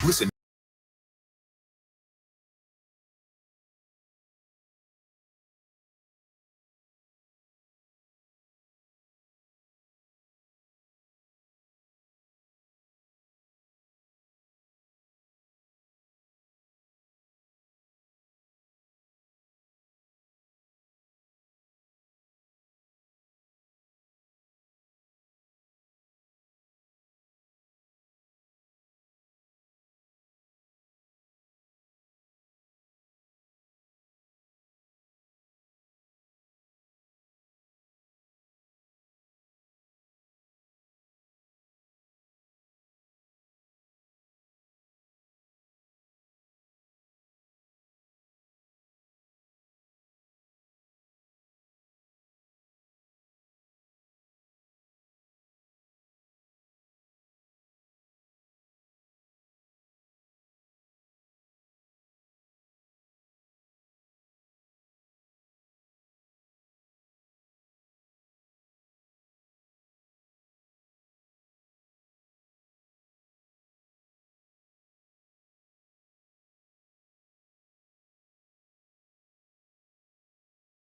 Listen.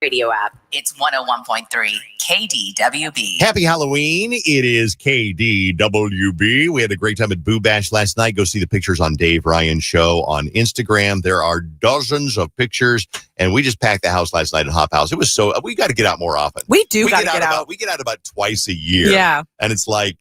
Radio app. It's 101.3 KDWB. Happy Halloween. It is KDWB. We had a great time at Boo Bash last night. Go see the pictures on Dave Ryan Show on Instagram. There are dozens of pictures, and we just packed the house last night at Hop House. It was we got to get out more often. We got to get out. We get out about twice a year. Yeah. And it's like,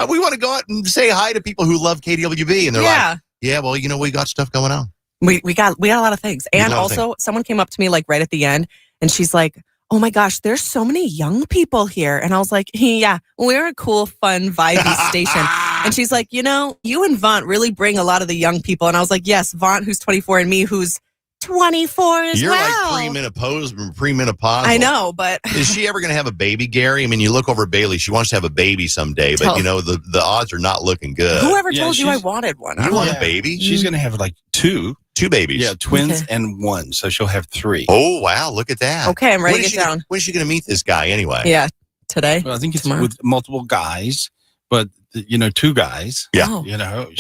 we want to go out and say hi to people who love KDWB. And they're like, yeah, well, we got stuff going on. We got a lot of things. And also, someone came up to me like right at the end, and she's like, oh my gosh, there's so many young people here. And I was like, yeah, we're a cool, fun, vibey station. And she's like, you and Vaunt really bring a lot of the young people. And I was like, yes, Vaunt, who's 24, and me, who's 24 as You're well. like premenopausal. I know, but is she ever going to have a baby, Gary? I mean, you look over at Bailey. She wants to have a baby someday, but the odds are not looking good. Whoever told you I wanted one? You want a baby? She's going to have like two babies. Yeah, twins and one. So she'll have 3. Oh, wow. Look at that. Okay, I'm ready to get down. When is she going to meet this guy anyway? Yeah, today. Well, I think it's with multiple guys, but 2 guys. Yeah.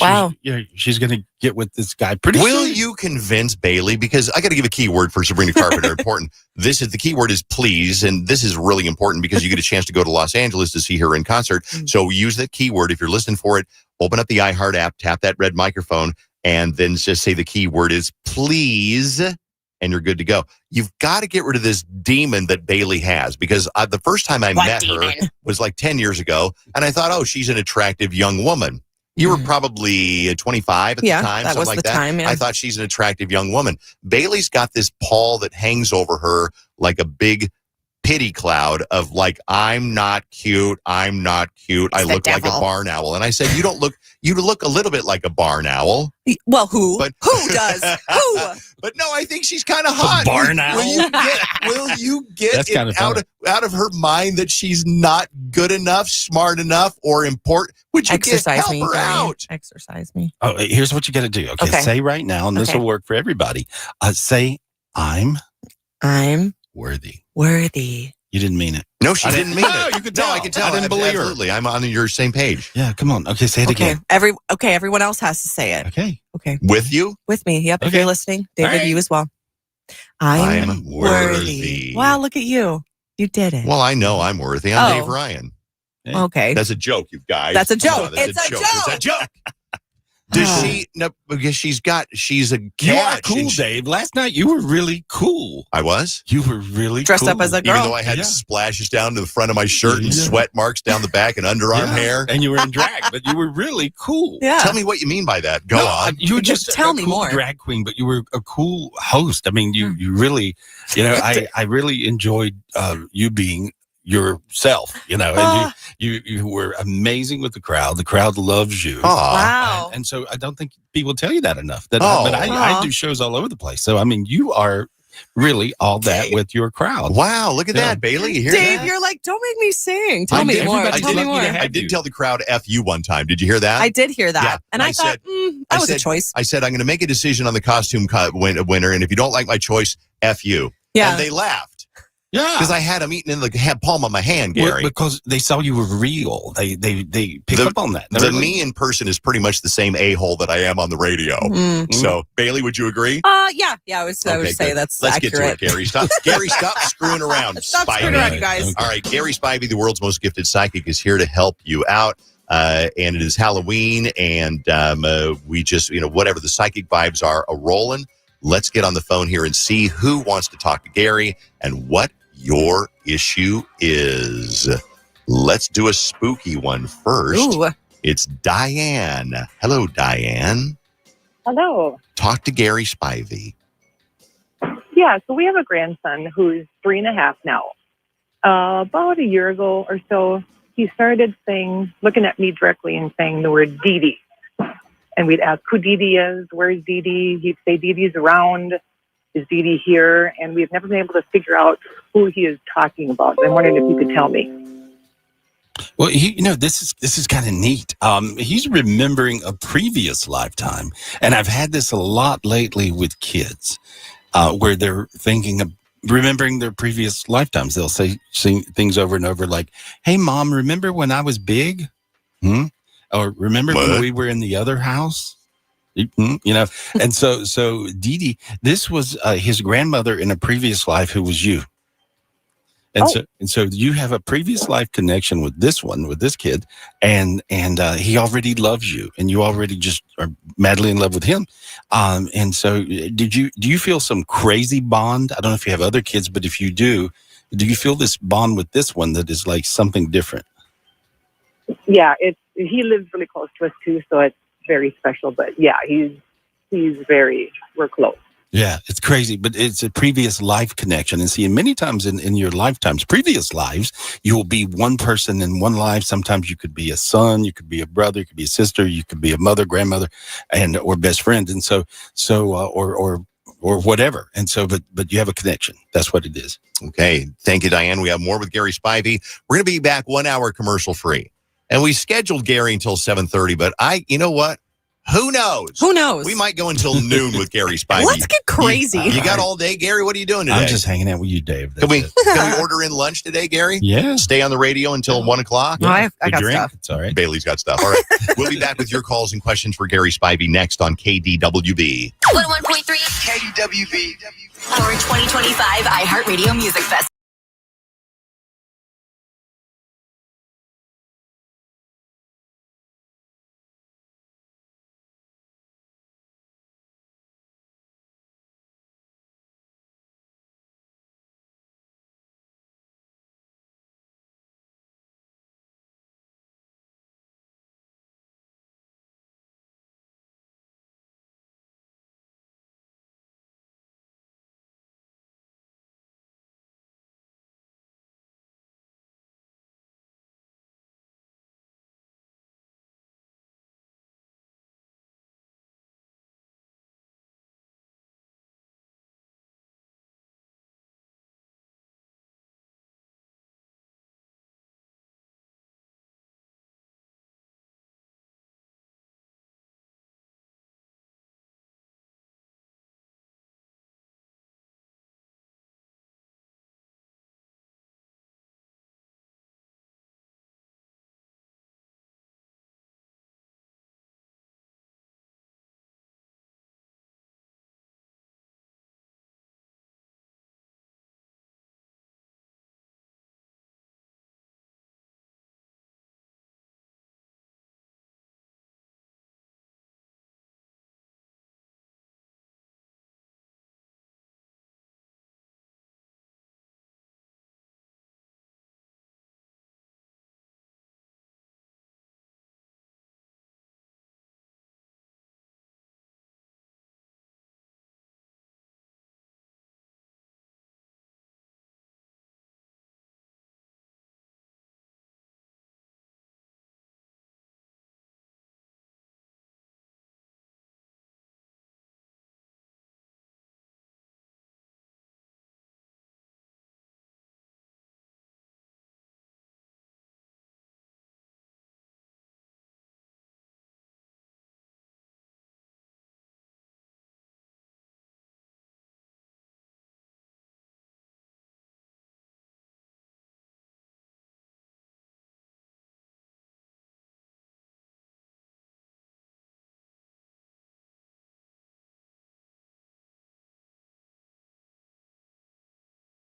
Wow. She's going to get with this guy pretty soon. Will you convince Bailey? Because I got to give a keyword for Sabrina Carpenter. Important. The keyword is please, and this is really important because you get a chance to go to Los Angeles to see her in concert. So use that keyword if you're listening for it. Open up the iHeart app, tap that red microphone, and then just say the keyword is please, and you're good to go. You've got to get rid of this demon that Bailey has, because the first time I met her was like 10 years ago, and I thought, oh, she's an attractive young woman. You were probably 25 at the time, that something was like the that. Time, yeah. I thought she's an attractive young woman. Bailey's got this pall that hangs over her like a big pity cloud of like, I'm not cute. I look like a barn owl. And I said, you look a little bit like a barn owl. Well, who? But who does? Who? But no, I think she's kind of hot. A barn owl? Will you get it out of her mind that she's not good enough, smart enough, or important? Would you help her out? Exercise me. Oh, here's what you got to do. Okay, say right now, and this will work for everybody. Say, I'm worthy. You didn't mean it. No, she didn't mean it. You could tell. No, I can tell. I didn't believe her. Absolutely. I'm on your same page. Yeah, come on. Okay, say it again. Everyone else has to say it. Okay. With you? With me. Yep. If you're listening, David, you as well. I'm worthy. Wow, look at you. You did it. Well, I know I'm worthy. I'm Dave Ryan. Okay. That's a joke, you guys. That's a joke. It's a joke. Does she? No, because she's a catch. You are cool, Dave. Last night you were really cool. I was? You were really dressed cool. up as a girl. Even though I had splashes down to the front of my shirt and sweat marks down the back and underarm hair. And you were in drag, but you were really cool. Yeah. Tell me what you mean by that. Go on. You were just tell me cool more. Drag queen, but you were a cool host. I mean, you really, I really enjoyed you being yourself, and you were amazing with the crowd. The crowd loves you. Wow. And so I don't think people tell you that enough. But I do shows all over the place. So, I mean, you are really all that with your crowd. Wow. Look at that, Bailey. You hear Dave, that? you're like, don't make me sing. Tell me more. I did tell the crowd F you one time. Did you hear that? I did hear that. Yeah. And I thought, that was a choice. I said, I'm going to make a decision on the costume winner. And if you don't like my choice, F you. Yeah. And they laughed. Yeah. Because I had them eating in the palm of my hand, Well, Gary. because they saw you were real. They pick up on that. The me in person is pretty much the same a-hole that I am on the radio. So, Bailey, would you agree? Yeah, I would say good. that's Let's accurate. get to it, Gary. Stop screwing around. Stop Spivey. screwing around, you guys. Okay. All right, Gary Spivey, the world's most gifted psychic, is here to help you out. And it is Halloween, and we just, whatever the psychic vibes are rolling, let's get on the phone here and see who wants to talk to Gary and what your issue is. Let's do a spooky one first. Ooh. It's Diane. Hello, Diane. Hello. Talk to Gary Spivey. Yeah, so we have a grandson who's 3.5 now. About a year ago or so, he started looking at me directly and saying the word Dee Dee. And we'd ask who Dee Dee is, where's Dee Dee? He'd say Dee Dee's around. Is Dee Dee here? And we've never been able to figure out who he is talking about. I'm wondering if you could tell me. Well, this is kind of neat. He's remembering a previous lifetime, and I've had this a lot lately with kids, where they're remembering their previous lifetimes. They'll say things over and over, like, "Hey, Mom, remember when I was big? Or remember when we were in the other house?" And so Dee Dee, this was his grandmother in a previous life who was you. And so you have a previous life connection with this kid, and he already loves you, and you already just are madly in love with him. And so do you feel some crazy bond? I don't know if you have other kids, but if you do you feel this bond with this one that is like something different? Yeah, he lives really close to us too, so it's very special. But yeah, we're close. Yeah, it's crazy, but it's a previous life connection. And see, many times in your lifetimes, previous lives, you will be one person in one life. Sometimes you could be a son, you could be a brother, you could be a sister, you could be a mother, grandmother, or best friend. And or whatever. And so, but you have a connection. That's what it is. Okay. Thank you, Diane. We have more with Gary Spivey. We're going to be back 1 hour commercial free. And we scheduled Gary until 7:30, but you know what? Who knows? Who knows? We might go until noon with Gary Spivey. Let's get crazy. You got all day, Gary? What are you doing today? I'm just hanging out with you, Dave. Can we order in lunch today, Gary? Yeah. Stay on the radio until 1 o'clock? No, I got drink. stuff. It's all right. Bailey's got stuff. All right. We'll be back with your calls and questions for Gary Spivey next on KDWB. 101.3 KDWB. Orange 2025 iHeartRadio Music Festival.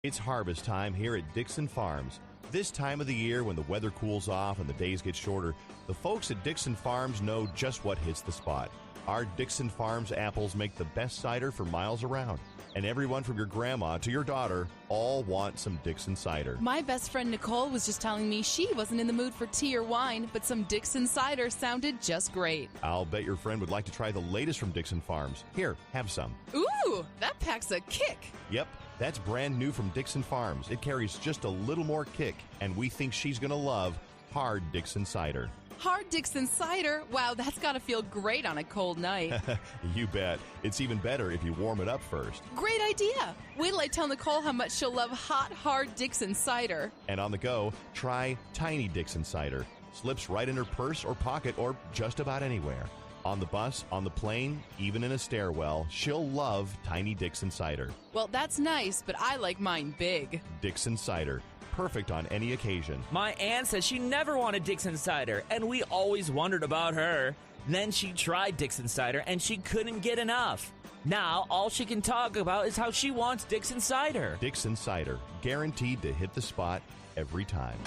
It's harvest time here at Dixon Farms. This time of the year, when the weather cools off and the days get shorter, the folks at Dixon Farms know just what hits the spot. Our Dixon Farms apples make the best cider for miles around. And everyone from your grandma to your daughter all want some Dixon cider. My best friend Nicole was just telling me she wasn't in the mood for tea or wine, but some Dixon cider sounded just great. I'll bet your friend would like to try the latest from Dixon Farms. Here, have some. Ooh, that packs a kick. Yep, that's brand new from Dixon Farms. It carries just a little more kick, and we think she's going to love hard Dixon cider. Hard Dixon cider? Wow, that's got to feel great on a cold night. You bet. It's even better if you warm it up first. Great idea. Wait till I tell Nicole how much she'll love hot, hard Dixon cider. And on the go, try tiny Dixon cider. Slips right in her purse or pocket or just about anywhere. On the bus, on the plane, even in a stairwell, she'll love tiny Dixon cider. Well, that's nice, but I like mine big. Dixon cider. Perfect on any occasion. My aunt says she never wanted Dixon cider, and we always wondered about her. Then she tried Dixon cider, and she couldn't get enough. Now, all she can talk about is how she wants Dixon cider. Dixon cider. Guaranteed to hit the spot every time.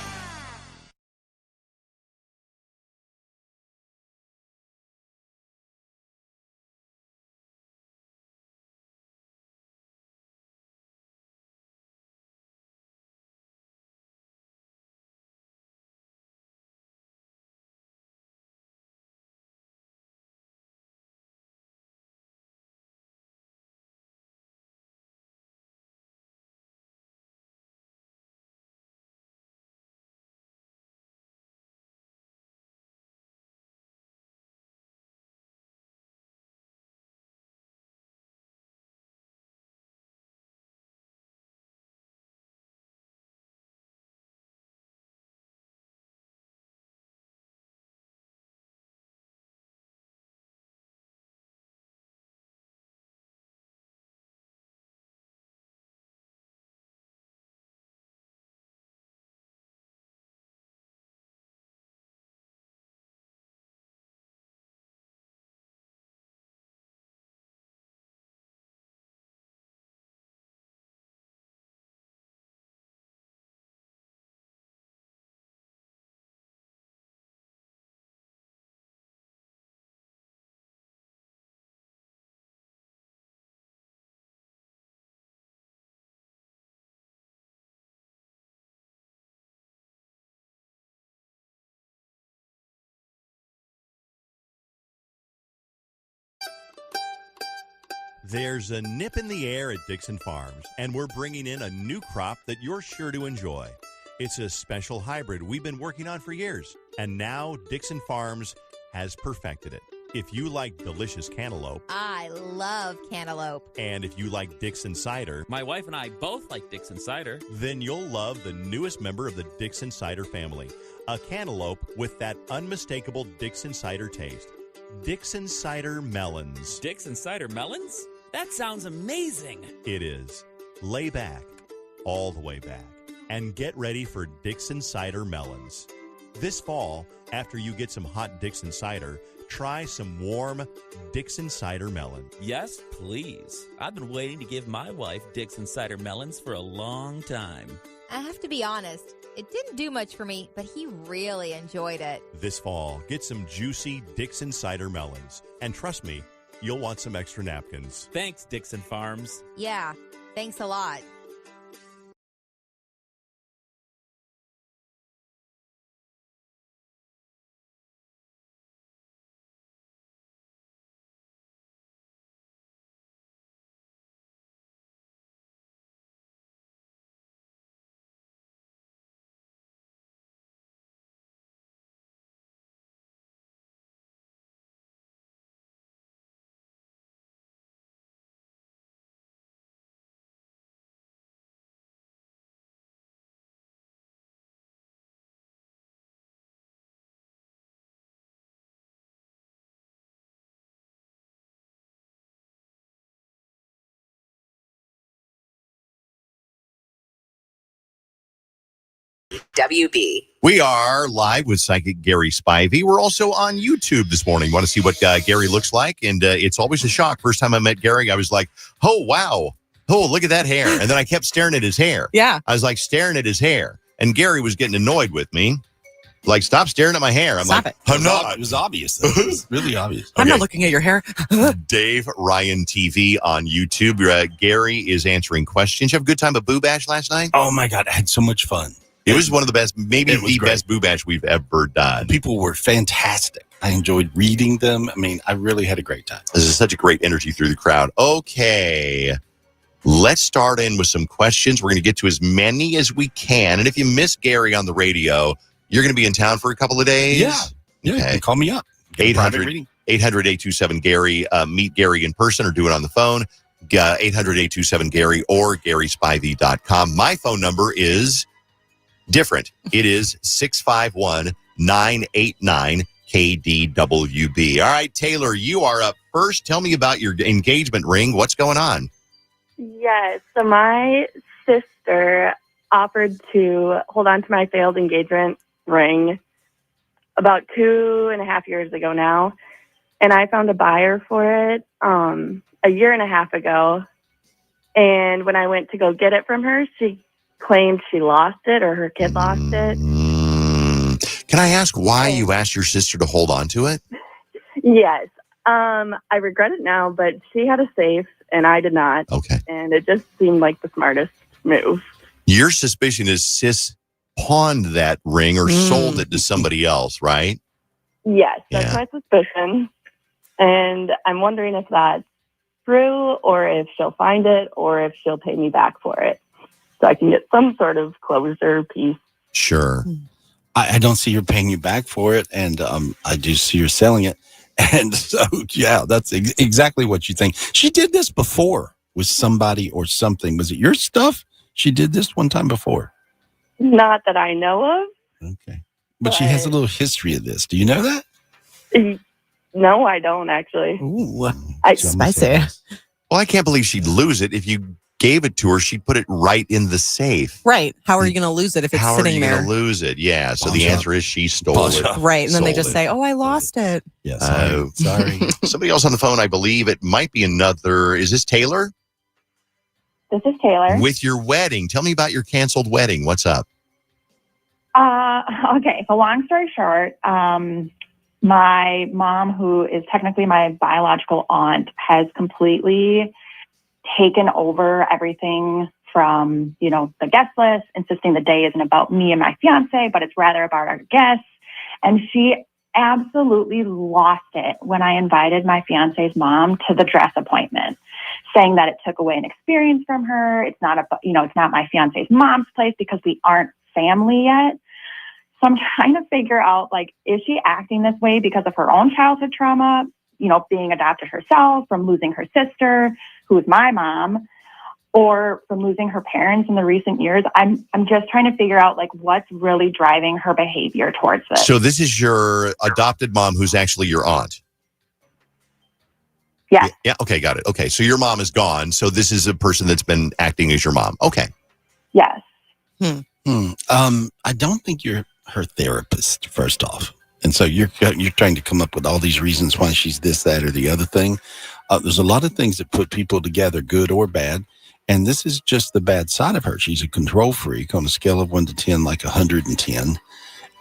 There's a nip in the air at Dixon Farms, and we're bringing in a new crop that you're sure to enjoy. It's a special hybrid we've been working on for years, and now Dixon Farms has perfected it. If you like delicious cantaloupe, I love cantaloupe. and if you like Dixon cider, My wife and I both like Dixon cider. then you'll love the newest member of the Dixon cider family, a cantaloupe with that unmistakable Dixon cider taste. Dixon cider melons. Dixon cider melons? That sounds amazing. It is. Lay back, all the way back, and get ready for Dixon cider melons. This fall, after you get some hot Dixon cider, try some warm Dixon cider melon. Yes, please. I've been waiting to give my wife Dixon cider melons for a long time. I have to be honest, it didn't do much for me, but he really enjoyed it. This fall, get some juicy Dixon cider melons. And trust me, you'll want some extra napkins. Thanks, Dixon Farms. Yeah, thanks a lot. WB. We are live with psychic Gary Spivey. We're also on YouTube this morning. Want to see what Gary looks like? And it's always a shock. First time I met Gary, I was like, oh, wow. oh, look at that hair. And then I kept staring at his hair. Yeah. I was like staring at his hair. And Gary was getting annoyed with me. Like, stop staring at my hair. I'm Stop like, it. I'm not. It was obvious. Though. It was really obvious. I'm not looking at your hair. Dave Ryan TV on YouTube. Gary is answering questions. You have a good time at Boo Bash last night? Oh my God, I had so much fun. It was one of the best, maybe It was the great. best Boo Bash we've ever done. People were fantastic. I enjoyed reading them. I mean, I really had a great time. This is such a great energy through the crowd. Okay. Let's start in with some questions. We're going to get to as many as we can. And if you miss Gary on the radio, you're going to be in town for a couple of days? Yeah. You Okay. can call me up. Get a private reading. 800-827-GARY. Meet Gary in person or do it on the phone. 800-827-GARY or GarySpivey.com. My phone number is different. It is 651-989-KDWB. All right, Taylor, you are up first. Tell me about your engagement ring. What's going on? Yes. So my sister offered to hold on to my failed engagement ring about 2.5 years ago now. And I found a buyer for it a year and a half ago. And when I went to go get it from her, she claimed she lost it or her kid lost it. Can I ask why you asked your sister to hold on to it? Yes. I regret it now, but she had a safe and I did not. Okay. And it just seemed like the smartest move. Your suspicion is sis pawned that ring or sold it to somebody else, right? Yes, that's my suspicion. And I'm wondering if that's true or if she'll find it or if she'll pay me back for it. So I can get some sort of closure piece. Sure. I don't see her paying you back for it. And I do see her selling it. And so, yeah, that's exactly what you think. She did this before with somebody or something. Was it your stuff? She did this one time before. Not that I know of. Okay. But she has a little history of this. Do you know that? No, I don't actually. Ooh. Spicy. Well, I can't believe she'd lose it. If you gave it to her, she'd put it right in the safe. Right. How are you going to lose it if it's How sitting are you there? going to lose it? Yeah. So the Pawn answer is she stole it. Right. And then they Sold just it. say, oh, I lost it. Yes. Oh. Sorry. Somebody else on the phone, I believe it might be another. Is this Taylor? This is Taylor. With your wedding. Tell me about your canceled wedding. What's up? Okay, so long story short, my mom, who is technically my biological aunt, has completely taken over everything from, the guest list, insisting the day isn't about me and my fiance, but it's rather about our guests. And she absolutely lost it when I invited my fiance's mom to the dress appointment, saying that it took away an experience from her. It's not it's not my fiance's mom's place because we aren't family yet. So I'm trying to figure out, is she acting this way because of her own childhood trauma, being adopted herself, from losing her sister, who is my mom, or from losing her parents in the recent years? I'm just trying to figure out, what's really driving her behavior towards this. So this is your adopted mom who's actually your aunt? Yeah. Yeah. Okay, got it. Okay, so your mom is gone. So this is a person that's been acting as your mom. Okay. Yes. I don't think you're her therapist, first off. And so you're trying to come up with all these reasons why she's this, that, or the other thing. There's a lot of things that put people together, good or bad. And this is just the bad side of her. She's a control freak on a scale of 1 to 10, like 110.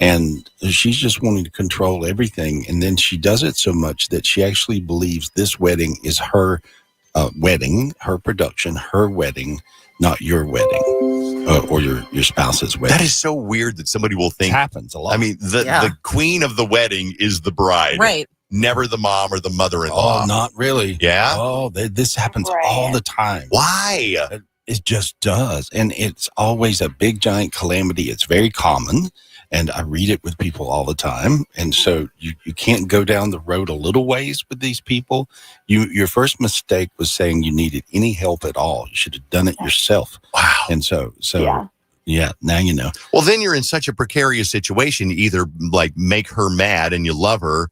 And she's just wanting to control everything. And then she does it so much that she actually believes this wedding is her wedding, her production, her wedding, not your wedding or your spouse's wedding. That is so weird that somebody will think. It happens a lot. I mean, the queen of the wedding is the bride. Right. Never the mom or the mother-in-law. Oh, not really. Yeah? Oh, this happens all the time. Why? It just does. And it's always a big, giant calamity. It's very common. And I read it with people all the time. And so you can't go down the road a little ways with these people. Your first mistake was saying you needed any help at all. You should have done it yourself. Wow. And so yeah, now you know. Well, then you're in such a precarious situation. You either make her mad and you love her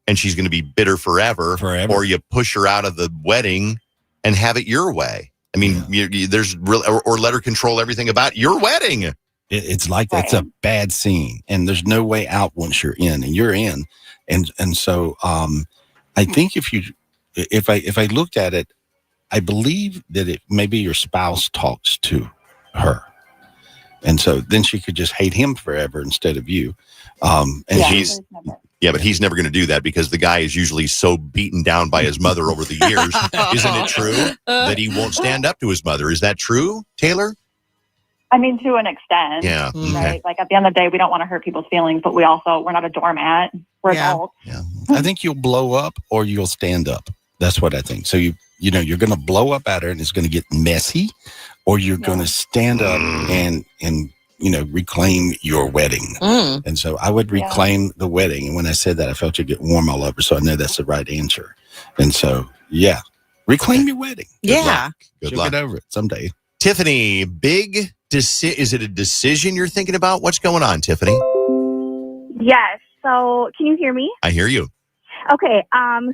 and she's going to be bitter forever, or you push her out of the wedding and have it your way. I mean, there's really, or let her control everything about your wedding. It's like that's a bad scene, and there's no way out once you're in, and you're in, and so I think if I looked at it, I believe that it maybe your spouse talks to her. And so then she could just hate him forever instead of you. And he's but he's never going to do that because the guy is usually so beaten down by his mother over the years. Isn't it true that he won't stand up to his mother? Is that true, Taylor? I mean, to an extent. Yeah. Right. Like at the end of the day, we don't want to hurt people's feelings, but we're not a doormat. We're adults. Yeah. I think you'll blow up or you'll stand up. That's what I think. So you're going to blow up at her and it's going to get messy, or you're going to stand up and reclaim your wedding. And so I would reclaim the wedding. And when I said that, I felt you get warm all over. So I know that's the right answer. And so, reclaim your wedding. Good luck. She'll get over it someday. Tiffany, is it a decision you're thinking about? What's going on, Tiffany? Yes. So can you hear me? I hear you. Okay.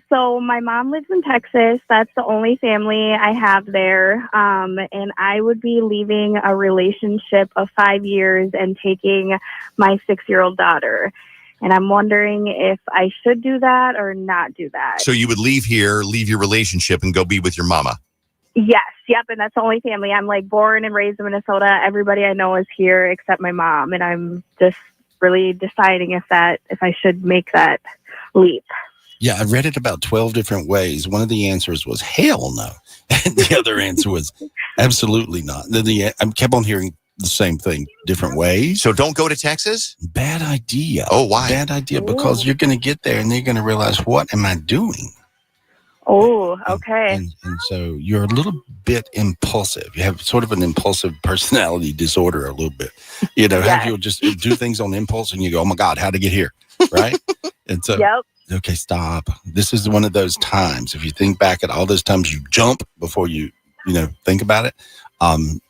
So my mom lives in Texas. That's the only family I have there. And I would be leaving a relationship of 5 years and taking my 6-year-old daughter. And I'm wondering if I should do that or not do that. So you would leave your relationship and go be with your mama? Yes. Yep. And that's the only family. I'm like born and raised in Minnesota. Everybody I know is here except my mom. And I'm just really deciding if I should make that leap. Yeah, I read it about 12 different ways. One of the answers was hell no. And the other answer was absolutely not. Then I kept on hearing the same thing, different ways. So don't go to Texas? Bad idea. Oh, why? Bad idea because you're going to get there and they're going to realize, what am I doing? Oh, okay. And so you're a little bit impulsive. You have sort of an impulsive personality disorder a little bit. How you'll just do things on impulse and you go, oh my God, how'd I get here? Right? And so, okay, stop. This is one of those times. If you think back at all those times you jump before you think about it,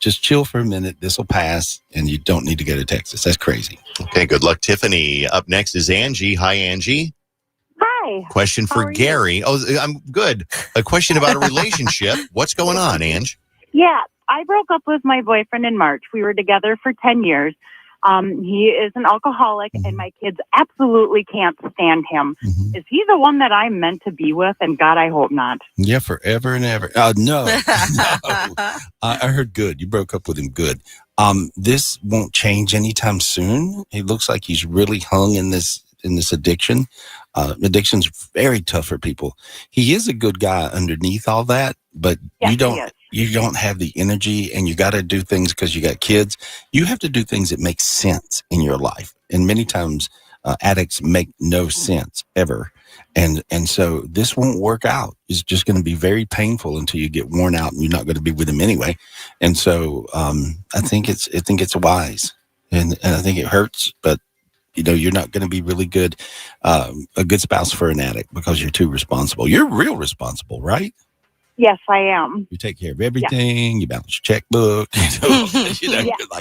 just chill for a minute. This will pass and you don't need to go to Texas. That's crazy. Okay, good luck, Tiffany. Up next is Angie. Hi, Angie. Hi. Question for Gary. You? Oh, I'm good. A question about a relationship. What's going on, Ange? Yeah, I broke up with my boyfriend in March. We were together for 10 years. He is an alcoholic, and my kids absolutely can't stand him. Is he the one that I'm meant to be with? And God, I hope not. Yeah, forever and ever. No. I heard good. You broke up with him good. This won't change anytime soon. It looks like he's really hung in this addiction. Addiction's very tough for people. He is a good guy underneath all that, but you don't have the energy, and you got to do things because you got kids. You have to do things that make sense in your life. And many times addicts make no sense ever. And so this won't work out. It's just going to be very painful until you get worn out and you're not going to be with him anyway. And so I think it's wise, and I think it hurts, but you're not going to be really good, a good spouse for an addict because you're too responsible. You're real responsible, right? Yes, I am. You take care of everything. You balance your checkbook. Like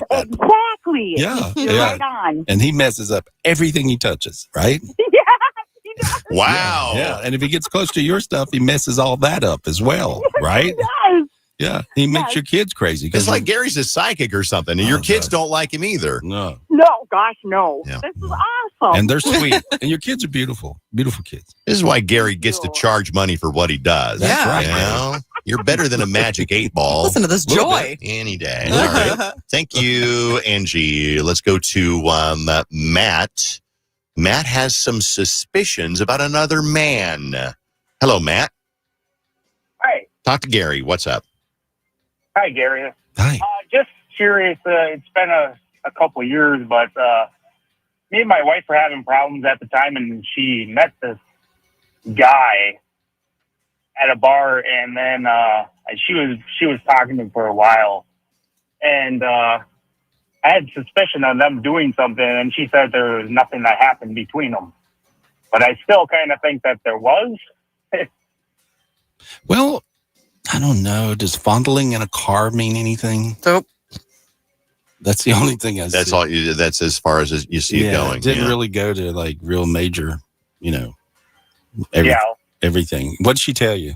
that. Exactly. Yeah. You're right on. And he messes up everything he touches, right? Yeah, he does. Wow. Yeah. And if he gets close to your stuff, he messes all that up as well, right? He does. Yeah. He makes your kids crazy. It's like Gary's a psychic or something, and your kids don't like him either. No. No, gosh, no. Yeah. This is awesome. And they're sweet. And your kids are beautiful. Beautiful kids. This is why Gary gets to charge money for what he does. That's right. You're better than a magic 8-ball. Listen to this joy. Any day. All right. Thank you, Angie. Let's go to Matt. Matt has some suspicions about another man. Hello, Matt. Hi. Talk to Gary. What's up? Hi, Gary. Hi. Just curious. It's been a couple of years, but me and my wife were having problems at the time, and she met this guy at a bar, and then she was talking to him for a while, and I had suspicion of them doing something, and she said there was nothing that happened between them, but I still kind of think that there was. Well, I don't know. Does fondling in a car mean anything? Nope. That's the only thing I see. That's all. That's as far as you see it going. It didn't really go to like real major, everything. What did she tell you?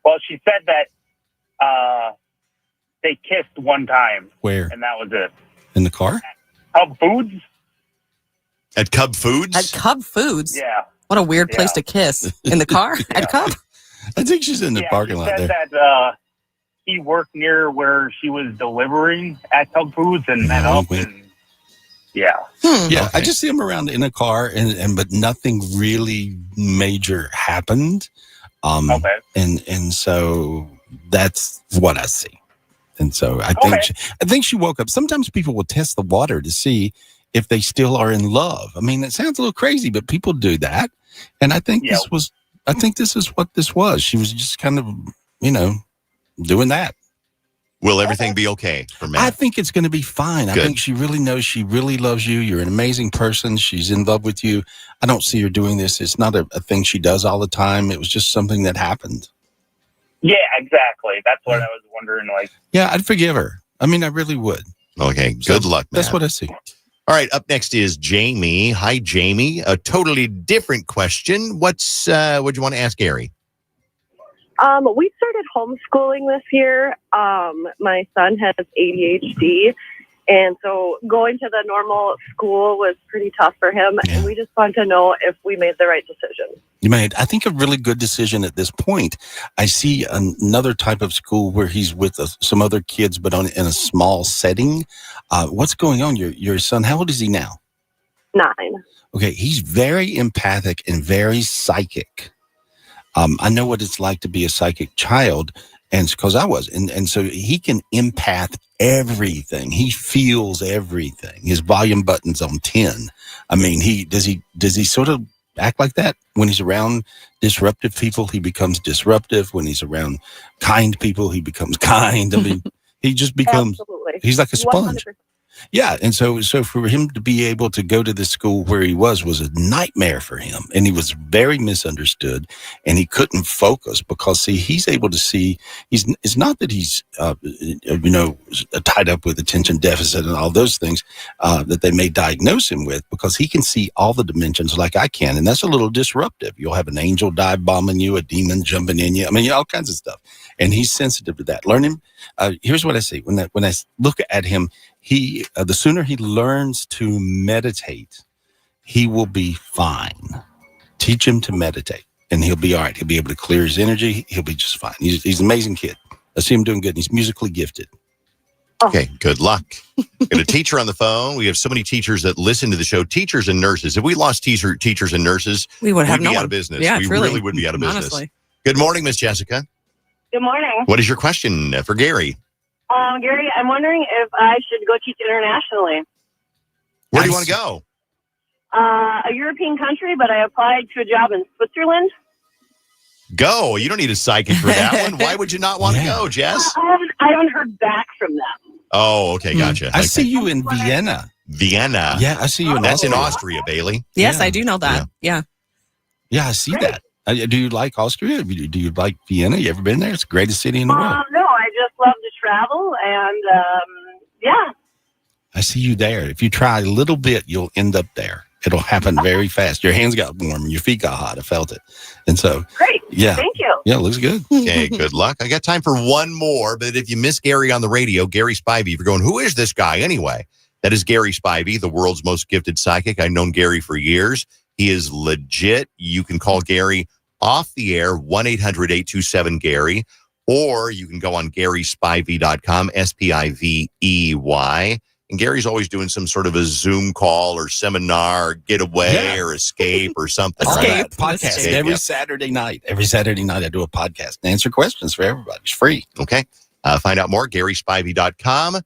Well, she said that they kissed one time. Where? And that was it. In the car? Cub Foods. At Cub Foods? At Cub Foods? Yeah. What a weird place to kiss. In the car? At Cub? I think she's in the parking lot said there. that he worked near where she was delivering at Tug Foods and met up. And, yeah. Yeah, I just see him around in a car, but nothing really major happened. And so that's what I see. And so I think she woke up. Sometimes people will test the water to see if they still are in love. I mean, it sounds a little crazy, but people do that. And I think this is what this was. She was just kind of, doing that. Will everything be okay for Matt? I think it's going to be fine. Good. I think she really knows she really loves you. You're an amazing person. She's in love with you. I don't see her doing this. It's not a thing she does all the time. It was just something that happened. Yeah, exactly. That's what I was wondering. Yeah, I'd forgive her. I mean, I really would. Okay. Good luck, Matt. That's what I see. All right. Up next is Jamie. Hi, Jamie. A totally different question. What do you want to ask Gary? We started homeschooling this year. My son has ADHD, and so going to the normal school was pretty tough for him. Yeah. And we just want to know if we made the right decision. You made, I think, a really good decision at this point. I see another type of school where he's with some other kids, but in a small setting. What's going on? Your son, how old is he now? 9. Okay, he's very empathic and very psychic. I know what it's like to be a psychic child, and because I was, and so he can empath everything. He feels everything. His volume button's on 10. I mean, does he sort of act like that when he's around disruptive people? He becomes disruptive. When he's around kind people, he becomes kind. I mean, he just becomes. Absolutely. He's like a sponge. 100%. Yeah, and so for him to be able to go to the school where he was a nightmare for him, and he was very misunderstood, and he couldn't focus because he's able to see. It's not that he's tied up with attention deficit and all those things that they may diagnose him with, because he can see all the dimensions like I can, and that's a little disruptive. You'll have an angel dive bombing you, a demon jumping in you. I mean, all kinds of stuff, and he's sensitive to that. Learn him. Here's what I see when I look at him. The sooner he learns to meditate, he will be fine. Teach him to meditate, and he'll be all right. He'll be able to clear his energy. He'll be just fine. He's an amazing kid. I see him doing good. He's musically gifted. Okay, good luck. Got a teacher on the phone. We have so many teachers that listen to the show. Teachers and nurses. If we lost teachers and nurses, we'd be out of business. Yeah, we really would be out of business. Honestly. Good morning, Miss Jessica. Good morning. What is your question for Gary? Gary, I'm wondering if I should go teach internationally. Where do you want to go? A European country, but I applied to a job in Switzerland. Go. You don't need a psychic for that one. Why would you not want to go, Jess? I haven't heard back from them. Oh, okay. Gotcha. I see you in Vienna. Vienna. Yeah, I see you in That's Austria. in Austria, Bailey. Yes, I do know that. Yeah. Yeah, I see that. Do you like Austria? Do you like Vienna? You ever been there? It's the greatest city in the world. No, I just love to travel, and yeah. I see you there. If you try a little bit, you'll end up there. It'll happen very fast. Your hands got warm, your feet got hot. I felt it. And so, great. Yeah. Thank you. Yeah, it looks good. Okay, good luck. I got time for one more, but if you miss Gary on the radio, Gary Spivey, if you're going, who is this guy anyway? That is Gary Spivey, the world's most gifted psychic. I've known Gary for years. He is legit. You can call Gary off the air, 1-800-827-GARY, or you can go on GarySpivey.com, SPIVEY. And Gary's always doing some sort of a Zoom call or seminar or getaway or escape or something. Podcast every Saturday night. Every Saturday night I do a podcast and answer questions for everybody. It's free. Okay. Find out more, GarySpivey.com.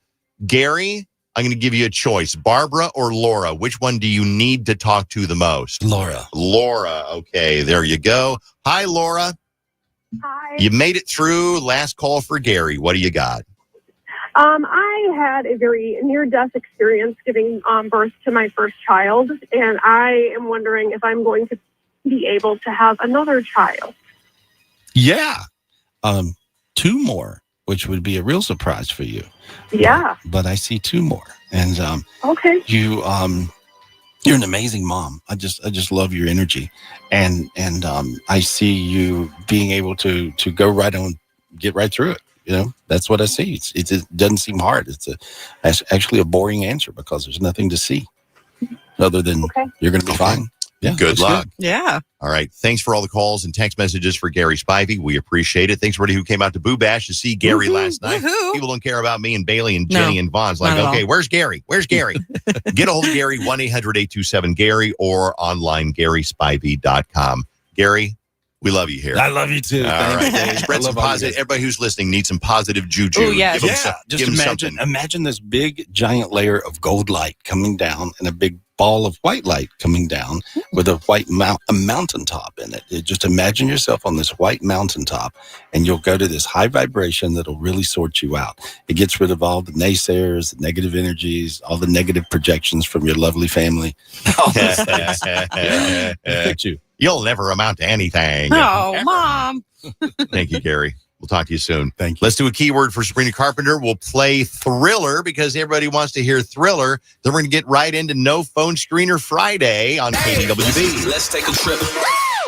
Gary, I'm going to give you a choice. Barbara or Laura? Which one do you need to talk to the most? Laura. Laura. Okay, there you go. Hi, Laura. Hi. You made it through. Last call for Gary. What do you got? I had a very near-death experience giving birth to my first child, and I am wondering if I'm going to be able to have another child. Yeah. 2 more, which would be a real surprise for you. Yeah. But I see 2 more. And okay. You're an amazing mom. I just love your energy. And I see you being able to go right on, get right through it. You know, that's what I see. It doesn't seem hard. It's actually a boring answer because there's nothing to see other than you're going to be fine. Yeah, Good that's luck. Yeah. All right. Thanks for all the calls and text messages for Gary Spivey. We appreciate it. Thanks, everybody who came out to Boo Bash to see Gary last night. People don't care about me and Bailey and Jenny and Vaughn's like, okay, where's Gary? Where's Gary? Get a hold of Gary, 1-800-827-GARY or online, GarySpivey.com. Gary, we love you here. I love you too. All Thanks, right. Dave. Spread I some love all you positive. guys. Everybody who's listening needs some positive juju. Oh, yeah. Just imagine this big giant layer of gold light coming down and a big ball of white light coming down with a white mountaintop in it. Just imagine yourself on this white mountaintop, and you'll go to this high vibration that'll really sort you out. It gets rid of all the naysayers, the negative energies, all the negative projections from your lovely family. All those things. Yeah. It'll fix you. You'll never amount to anything. Oh, Mom. Thank you, Gary. We'll talk to you soon. Thank you. Let's do a keyword for Sabrina Carpenter. We'll play Thriller because everybody wants to hear Thriller. Then we're going to get right into No Phone Screener Friday on KDWB. Let's take a trip.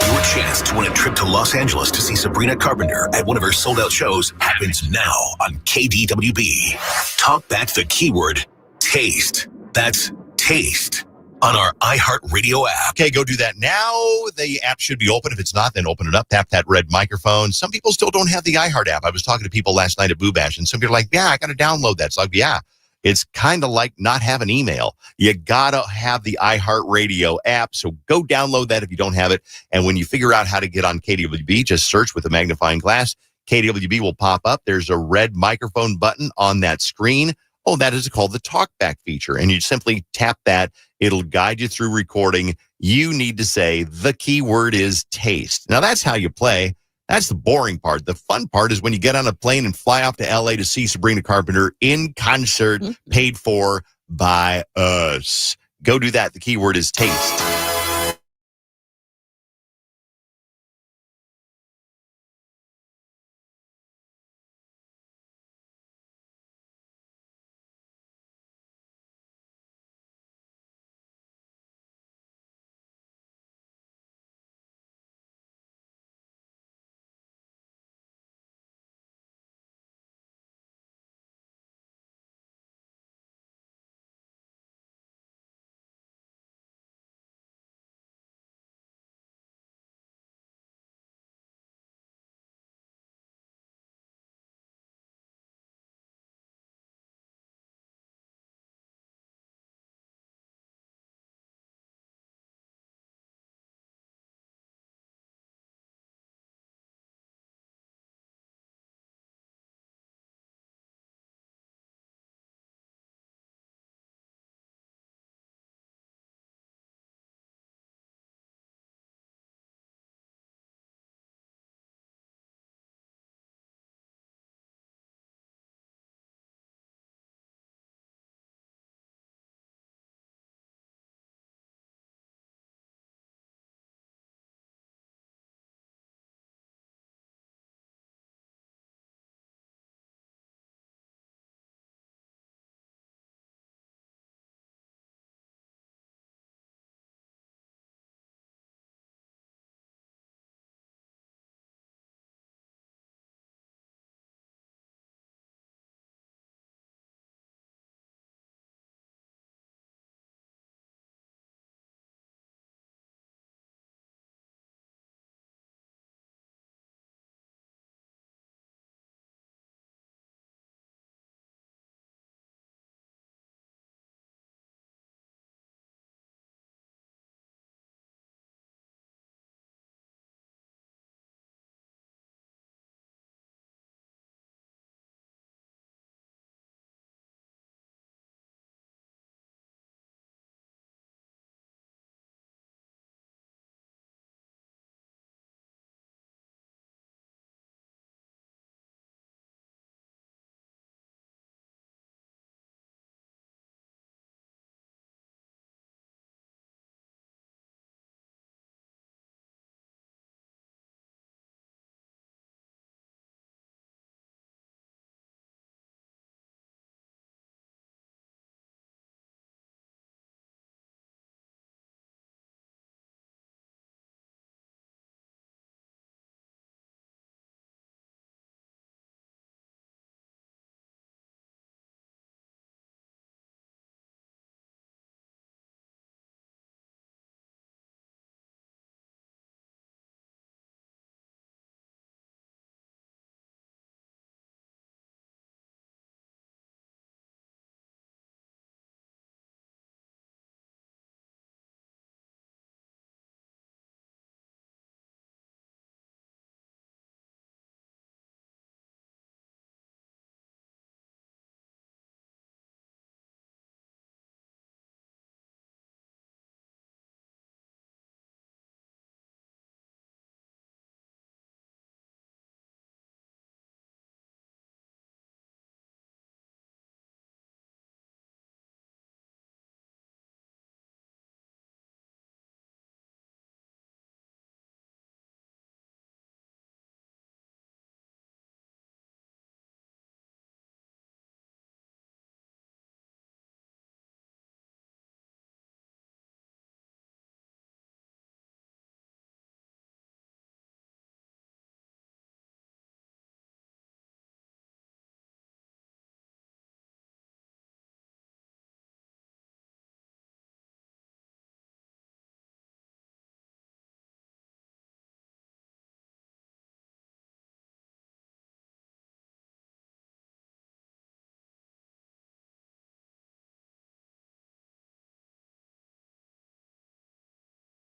Your chance to win a trip to Los Angeles to see Sabrina Carpenter at one of her sold-out shows happens now on KDWB. Talk back the keyword taste. That's taste on our iHeartRadio app. Okay, go do that now. The app should be open. If it's not, then open it up. Tap that red microphone. Some people still don't have the iHeart app. I was talking to people last night at Boo Bash, and some people are like, yeah, I got to download that. So like, yeah, it's kind of like not having email. You got to have the iHeartRadio app. So go download that if you don't have it. And when you figure out how to get on KDWB, just search with a magnifying glass. KDWB will pop up. There's a red microphone button on that screen. Oh, that is called the talkback feature. And you simply tap that. It'll guide you through recording. You need to say the keyword is taste. Now, that's how you play. That's the boring part. The fun part is when you get on a plane and fly off to L.A. to see Sabrina Carpenter in concert, paid for by us. Go do that. The keyword is taste.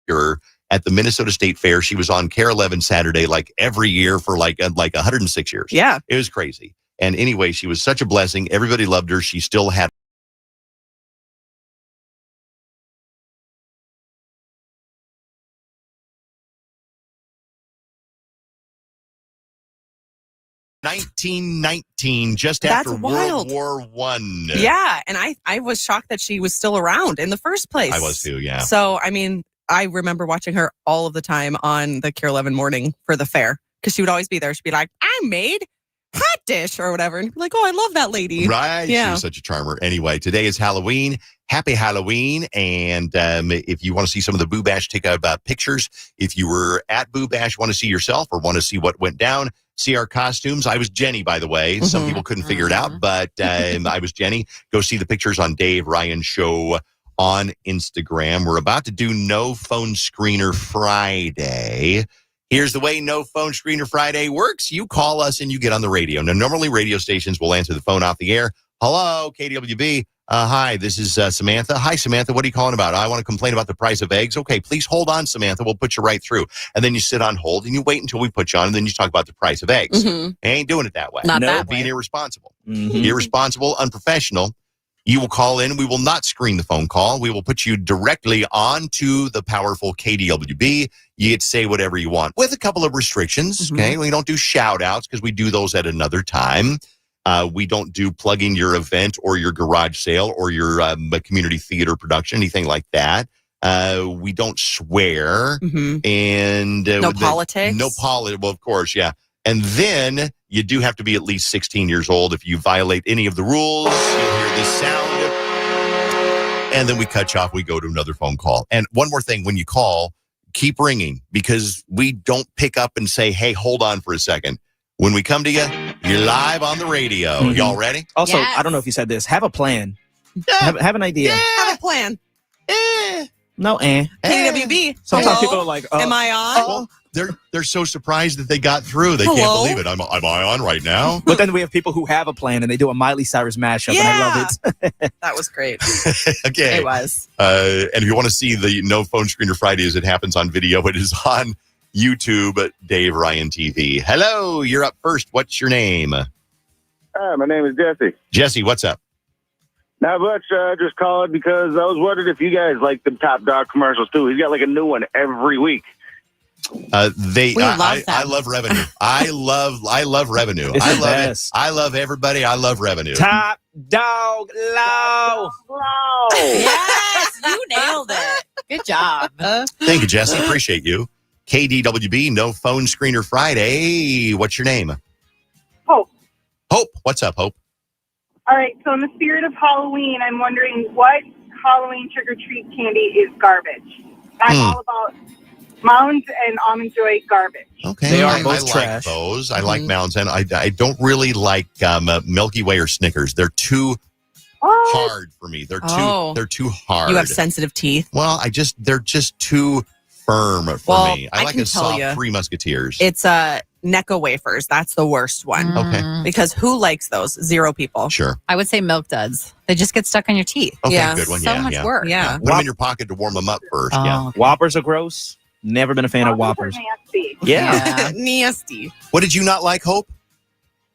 her at the Minnesota State Fair. She was on KARE 11 Saturday, like every year for like 106 years. Yeah. It was crazy. And anyway, she was such a blessing. Everybody loved her. She still had 1919, just after World War One. Yeah, and I was shocked that she was still around in the first place. I was too, yeah. So, I mean, I remember watching her all of the time on the KARE 11 morning for the fair because she would always be there. She'd be like, I made hot dish or whatever. And like, oh, I love that lady. Right. Yeah. She was such a charmer. Anyway, today is Halloween. Happy Halloween. And if you want to see some of the Boo Bash, take pictures. If you were at Boo Bash, want to see yourself or want to see what went down, see our costumes. I was Jenny, by the way. Some people couldn't figure it out, but I was Jenny. Go see the pictures on Dave Ryan Show on Instagram. We're about to do No Phone Screener Friday. Here's the way No Phone Screener Friday works. You call us and you get on the radio. Now, normally radio stations will answer the phone off the air. Hello, KDWB. Hi, this is Samantha. Hi, Samantha. What are you calling about? I want to complain about the price of eggs. Okay, please hold on, Samantha. We'll put you right through. And then you sit on hold and you wait until we put you on, and then you talk about the price of eggs. Ain't doing it that way. Not that way. Being irresponsible. Irresponsible, unprofessional. You will call in. We will not screen the phone call. We will put you directly onto the powerful KDWB. You get to say whatever you want with a couple of restrictions. Okay, we don't do shout outs because we do those at another time. We don't do plugging your event or your garage sale or your community theater production, anything like that. We don't swear. And no politics. No politics. Well, of course, yeah. And then you do have to be at least 16 years old. If you violate any of the rules, you'll hear this sound. And then we cut you off. We go to another phone call. And one more thing, when you call, keep ringing because we don't pick up and say, hey, hold on for a second. When we come to you, you're live on the radio. Y'all ready? Also, I don't know if you said this. Have a plan. Have an idea. Have a plan. No, KDWB. Sometimes people are like, am I on? Well, they're so surprised that they got through. They can't believe it. Am I on right now? But then we have people who have a plan and they do a Miley Cyrus mashup, and I love it. That was great. Okay. It was. And if you want to see the No Phone Screener Friday as it happens on video, it is on YouTube at Dave Ryan TV. Hello, you're up first. What's your name? Hi, my name is Jesse. Jesse, what's up? Not much. Just called because I was wondering if you guys like the Top Dog commercials too. He's got like a new one every week. I love revenue. I love revenue. I love it. I love everybody. I love revenue. Top Dog Low. Yes, you nailed it. Good job. Thank you, Jesse. Appreciate you. KDWB, No Phone Screener Friday. What's your name? Hope. Hope. What's up, Hope? All right, so in the spirit of Halloween, I'm wondering what Halloween trick-or-treat candy is garbage. I'm all about Mounds and Almond Joy garbage. Okay. They are I both like trash. those. I like Mounds, and I don't really like Milky Way or Snickers. They're too hard for me. They're too hard. You have sensitive teeth. Well, they're just too firm for me. I like can a tell soft you. Three Musketeers. It's Necco wafers. That's the worst one. Okay. Because who likes those? Zero people. Sure. I would say Milk Duds. They just get stuck on your teeth. Okay, good one. So much work. Yeah. Put them in your pocket to warm them up first. Yeah. Whoppers are gross. Never been a fan of Whoppers. Nasty. Yeah. Nasty. What did you not like, Hope?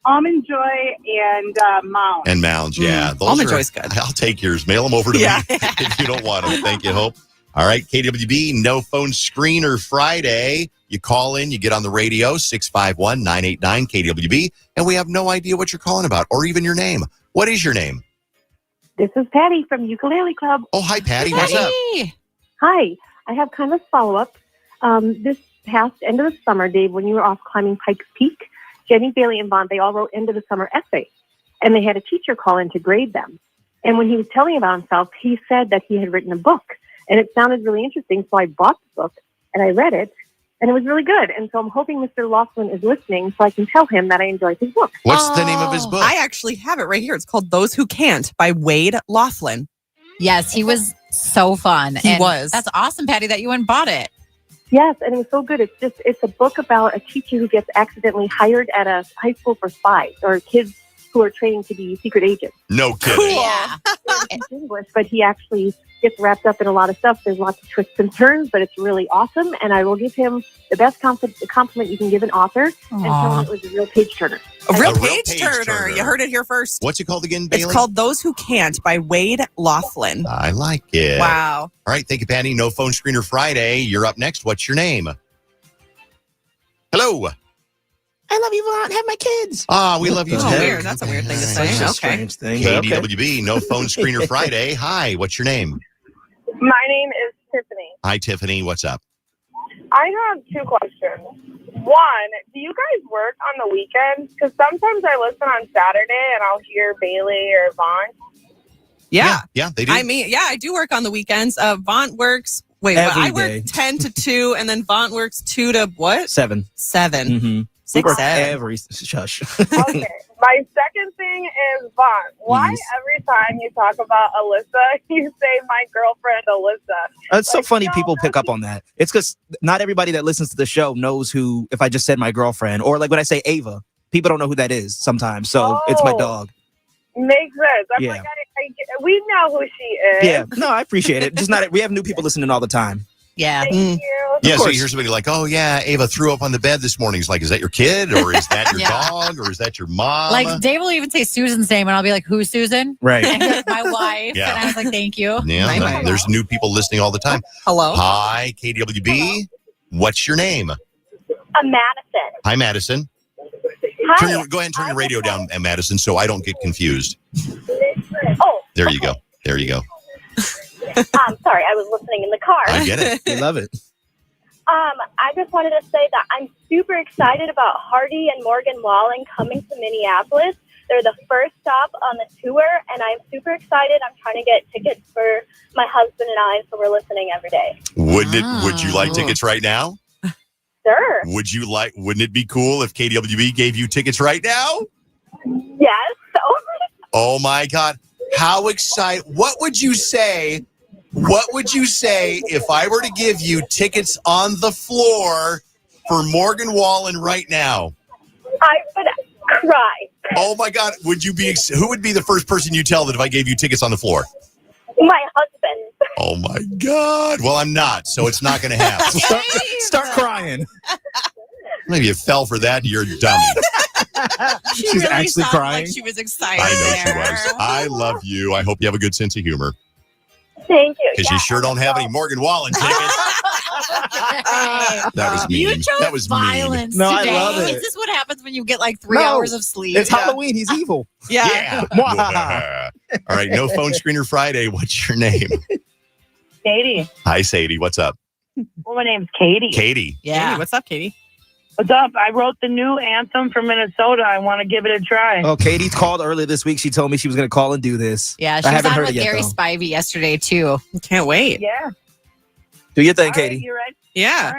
Almond Joy and Mounds. And Mounds, yeah. Those Almond are- Joy's good. I'll take yours. Mail them over to me if you don't want them. Thank you, Hope. All right, KWB, No Phone Screener Friday. You call in, you get on the radio, 651-989-KWB, and we have no idea what you're calling about or even your name. What is your name? This is Patty from Ukulele Club. Oh, hi, Patty. What's up? Hi. I have kind of a follow-up. This past end of the summer, Dave, when you were off climbing Pikes Peak, Jenny, Bailey, and Bond, they all wrote end of the summer essays, and they had a teacher call in to grade them. And when he was telling about himself, he said that he had written a book, and it sounded really interesting, so I bought the book, and I read it, and it was really good. And so I'm hoping Mr. Laughlin is listening so I can tell him that I enjoyed his book. What's the name of his book? I actually have it right here. It's called Those Who Can't by Wade Laughlin. Yes, he was so fun. He was. That's awesome, Patty, that you went and bought it. Yes, and it was so good. It's a book about a teacher who gets accidentally hired at a high school for spies or kids who are training to be secret agents. No kidding. Yeah. It's English, but he actually gets wrapped up in a lot of stuff. There's lots of twists and turns, but it's really awesome. And I will give him the best compliment you can give an author and tell him it was a real page turner. A real page turner. You heard it here first. What's it called again, Bailey? It's called Those Who Can't by Wade Laughlin. I like it. Wow. All right. Thank you, Patty. No Phone Screener Friday. You're up next. What's your name? Hello. I love you, Vaughn. Have my kids. We love you too. Weird. That's a weird thing to say. That's a Okay. strange thing. KDWB, No Phone Screener Friday. Hi, what's your name? My name is Tiffany. Hi, Tiffany. What's up? I have two questions. One, do you guys work on the weekends? Because sometimes I listen on Saturday and I'll hear Bailey or Vaughn. Yeah. Yeah, they do. I mean, yeah, I do work on the weekends. Vaunt works. Wait, Every I work day. 10 to 2, and then Vaunt works 2 to what? 7. 7. Mm-hmm. 6, We work 7. every shush. Okay. My second thing is Vaughn. Why every time you talk about Alyssa, you say my girlfriend Alyssa? It's so funny people pick up on that. It's because not everybody that listens to the show knows who, if I just said my girlfriend, or like when I say Ava, people don't know who that is sometimes. So it's my dog. Makes sense. I'm Yeah. like, we know who she is. Yeah. No, I appreciate it. Just not. We have new people listening all the time. Yeah. Thank you. Yeah, Of so course. you hear somebody like, oh, yeah, Ava threw up on the bed this morning. It's like, is that your kid? Or is that your Yeah. dog? Or is that your mom? Like Dave will even say Susan's name, and I'll be like, "Who's Susan?" Right. And he's like, my wife. Yeah. And I was like, "Thank you." Yeah, no, there's new people listening all the time. Hello. Hi, KDWB. What's your name? I'm Madison. Hi, Madison. Hi. Go ahead and turn your radio down, Madison, so I don't get confused. Oh, There you go. There you go. sorry, I was listening in the car. I get it. We love it. I just wanted to say that I'm super excited about Hardy and Morgan Wallen coming to Minneapolis. They're the first stop on the tour, and I'm super excited. I'm trying to get tickets for my husband and I, so we're listening every day. Would you like tickets right now? Sure. Wouldn't it be cool if KDWB gave you tickets right now? Yes. Oh my God. How excited. What would you say if I were to give you tickets on the floor for Morgan Wallen right now? I would cry. Oh my God. Who would be the first person you tell that if I gave you tickets on the floor? My husband. Oh my God. Well, I'm not, so it's not going to happen. Start crying. Maybe you fell for that. You're a dummy. She's really actually crying. Like she was excited. I know she was. I love you. I hope you have a good sense of humor. Thank you. Because you sure don't have any Morgan Wallen tickets. That was mean. You chose That was mean. violence No, I today. love it. Is this what happens when you get like 3 No. hours of sleep? It's Halloween. He's evil. Yeah. All right, no Phone Screener Friday. What's your name? Katie. Hi, Sadie. What's up? Well, my name's Katie. Katie. Katie, what's up, Katie? What's up? I wrote the new anthem for Minnesota. I want to give it a try. Oh, Katie called earlier this week. She told me she was going to call and do this. Yeah, she I was haven't on heard with it yet, Gary though. Spivey yesterday too. Can't wait. Yeah. Do your thing, All Katie. right, you ready? Yeah.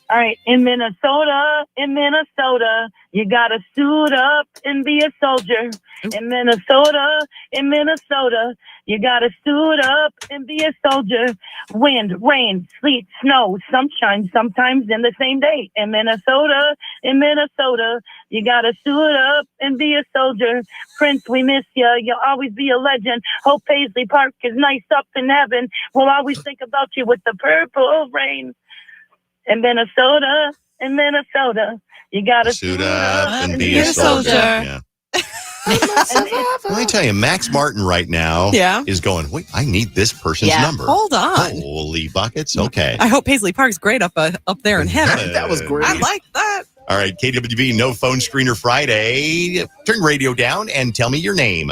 All right. In Minnesota, you got to suit up and be a soldier. In Minnesota, you got to suit up and be a soldier. Wind, rain, sleet, snow, sunshine, sometimes in the same day. In Minnesota, you got to suit up and be a soldier. Prince, we miss you. You'll always be a legend. Hope Paisley Park is nice up in heaven. We'll always think about you with the purple rain. In Minnesota, you got to Suit up and be a soldier. Yeah. Let me tell you, Max Martin right now is going, wait, I need this person's number. Hold on. Holy buckets. Okay. I hope Paisley Park's great up there in heaven. That was great. I like that. All right, KWB, no Phone Screener Friday. Turn radio down and tell me your name.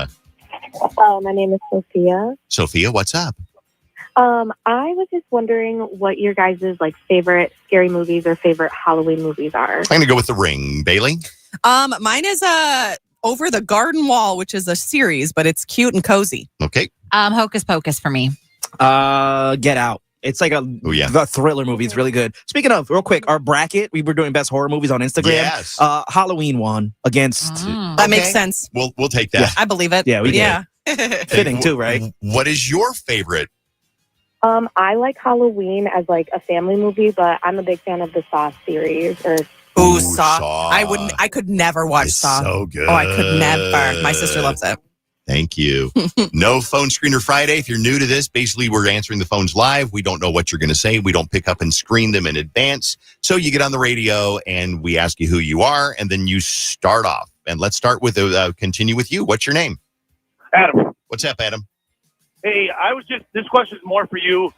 My name is Sophia. Sophia, what's up? I was just wondering what your guys' favorite scary movies or favorite Halloween movies are. I'm going to go with The Ring. Bailey? Mine is Over the Garden Wall, which is a series, but it's cute and cozy. Okay. Hocus Pocus for me. Get Out. It's like a thriller movie. It's really good. Speaking of, real quick, our bracket, we were doing best horror movies on Instagram. Yes. Halloween won against. That makes sense. We'll take that. I believe it. Yeah, we yeah. Fitting too, right? What is your favorite? I like Halloween as a family movie, but I'm a big fan of the Saw series. Ooh, Saw. I could never watch Saw. So good. Oh, I could never. My sister loves it. Thank you. No Phone Screener Friday. If you're new to this, basically we're answering the phones live. We don't know what you're going to say. We don't pick up and screen them in advance. So you get on the radio and we ask you who you are, and then you start off. And let's start with, continue with you. What's your name? Adam. What's up, Adam? Hey, this question is more for you.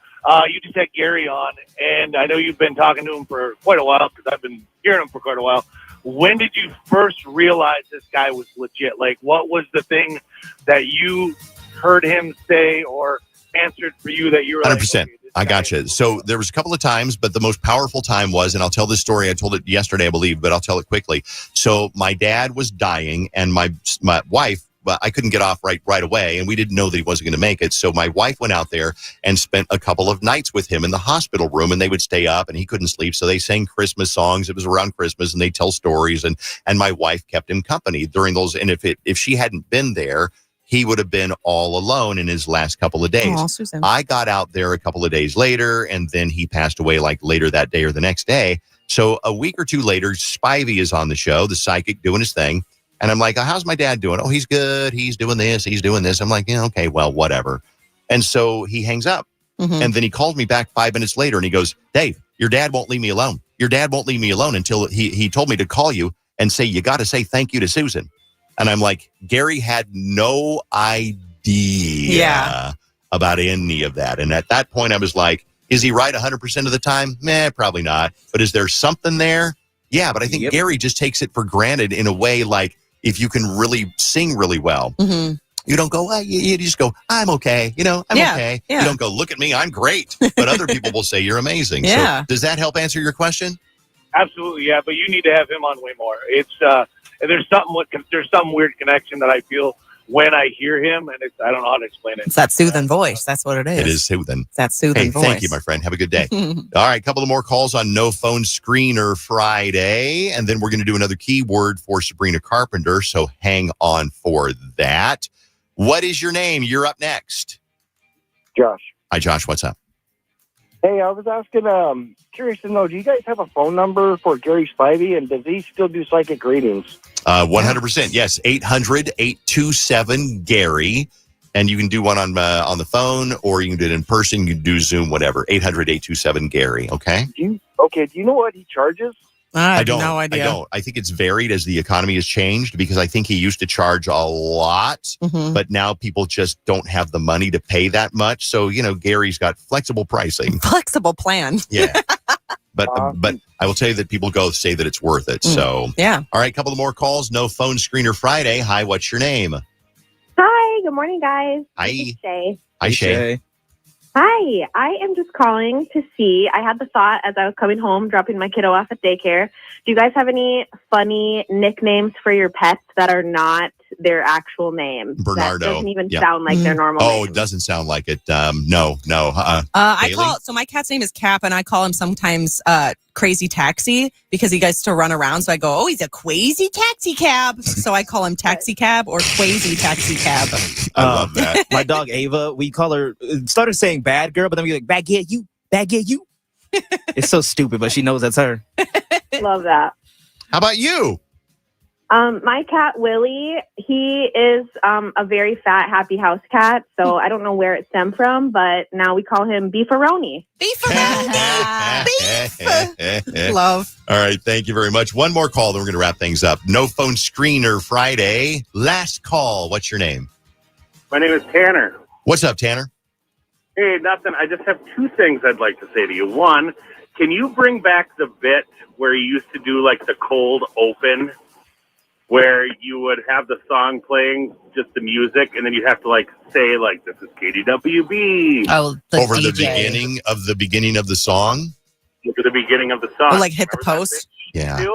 You just had Gary on, and I know you've been talking to him for quite a while because I've been hearing him for quite a while. When did you first realize this guy was legit? Like, what was the thing that you heard him say or answered for you that you were 100%. like, okay, I gotcha. So there was a couple of times, but the most powerful time was, and I'll tell this story. I told it yesterday, I believe, but I'll tell it quickly. So my dad was dying, and my wife, well, I couldn't get off right away, and we didn't know that he wasn't going to make it. So my wife went out there and spent a couple of nights with him in the hospital room, and they would stay up, and he couldn't sleep. So they sang Christmas songs. It was around Christmas, and they tell stories, and my wife kept him company during those. And if she hadn't been there, he would have been all alone in his last couple of days. Aw, Susan. I got out there a couple of days later, and then he passed away like later that day or the next day. So a week or two later, Spivey is on the show, the psychic, doing his thing. And I'm like, how's my dad doing? Oh, he's good. He's doing this. He's doing this. I'm like, yeah, okay, well, whatever. And so he hangs up. Mm-hmm. And then he called me back 5 minutes later and he goes, Dave, your dad won't leave me alone. Your dad won't leave me alone until he told me to call you and say, you got to say thank you to Susan. And I'm like, Gary had no idea about any of that. And at that point, I was like, is he right 100% of the time? Probably not. But is there something there? Yeah, but I think Gary just takes it for granted in a way like, if you can really sing really well, you don't go, you just go, I'm okay. I'm okay. Yeah. You don't go, look at me, I'm great. But other people will say you're amazing. Yeah. So does that help answer your question? Absolutely, yeah. But you need to have him on way more. It's there's some weird connection that I feel when I hear him, and I don't know how to explain it. It's that soothing voice. That's what it is. It is soothing. It's that soothing voice. Thank you, my friend. Have a good day. All right, a couple of more calls on No Phone Screener Friday, and then we're going to do another keyword for Sabrina Carpenter, so hang on for that. What is your name? You're up next. Josh. Hi, Josh. What's up? Hey, I was asking, curious to know, do you guys have a phone number for Gary Spivey, and does he still do psychic readings? 100%. Yes, 800-827-GARY. And you can do one on the phone, or you can do it in person. You can do Zoom, whatever. 800-827-GARY, okay? Do you know what he charges? I have no idea. I don't. I think it's varied as the economy has changed, because I think he used to charge a lot, but now people just don't have the money to pay that much. So, Gary's got flexible pricing. Flexible plan. Yeah. But I will tell you that people say that it's worth it. So, yeah. All right, a couple of more calls. No Phone Screener Friday. Hi, what's your name? Hi, good morning, guys. Hi. This is Shay. Hi, Shay. Hi, I am just calling to see. I had the thought as I was coming home, dropping my kiddo off at daycare. Do you guys have any funny nicknames for your pets that are not their actual name? Bernardo. That doesn't even sound like their normal name. It doesn't sound like it. No. So my cat's name is Cap, and I call him sometimes Crazy Taxi because he gets to run around. So I go, he's a crazy taxi cab. So I call him Taxi Cab or Crazy Taxi Cab. I love that. My dog Ava, we call her, started saying bad girl, but then we like, bad get you. It's so stupid, but she knows that's her. Love that. How about you? My cat, Willie, he is a very fat, happy house cat. So I don't know where it stemmed from, but now we call him Beefaroni. Love. All right, thank you very much. One more call, then we're going to wrap things up. No Phone Screener Friday. Last call. What's your name? My name is Tanner. What's up, Tanner? Hey, nothing. I just have two things I'd like to say to you. One, can you bring back the bit where you used to do like the cold open, where you would have the song playing, just the music, and then you have to like say like, this is KDWB. Oh, over the beginning of the song? Over the beginning of the song. Or like hit the post. Yeah.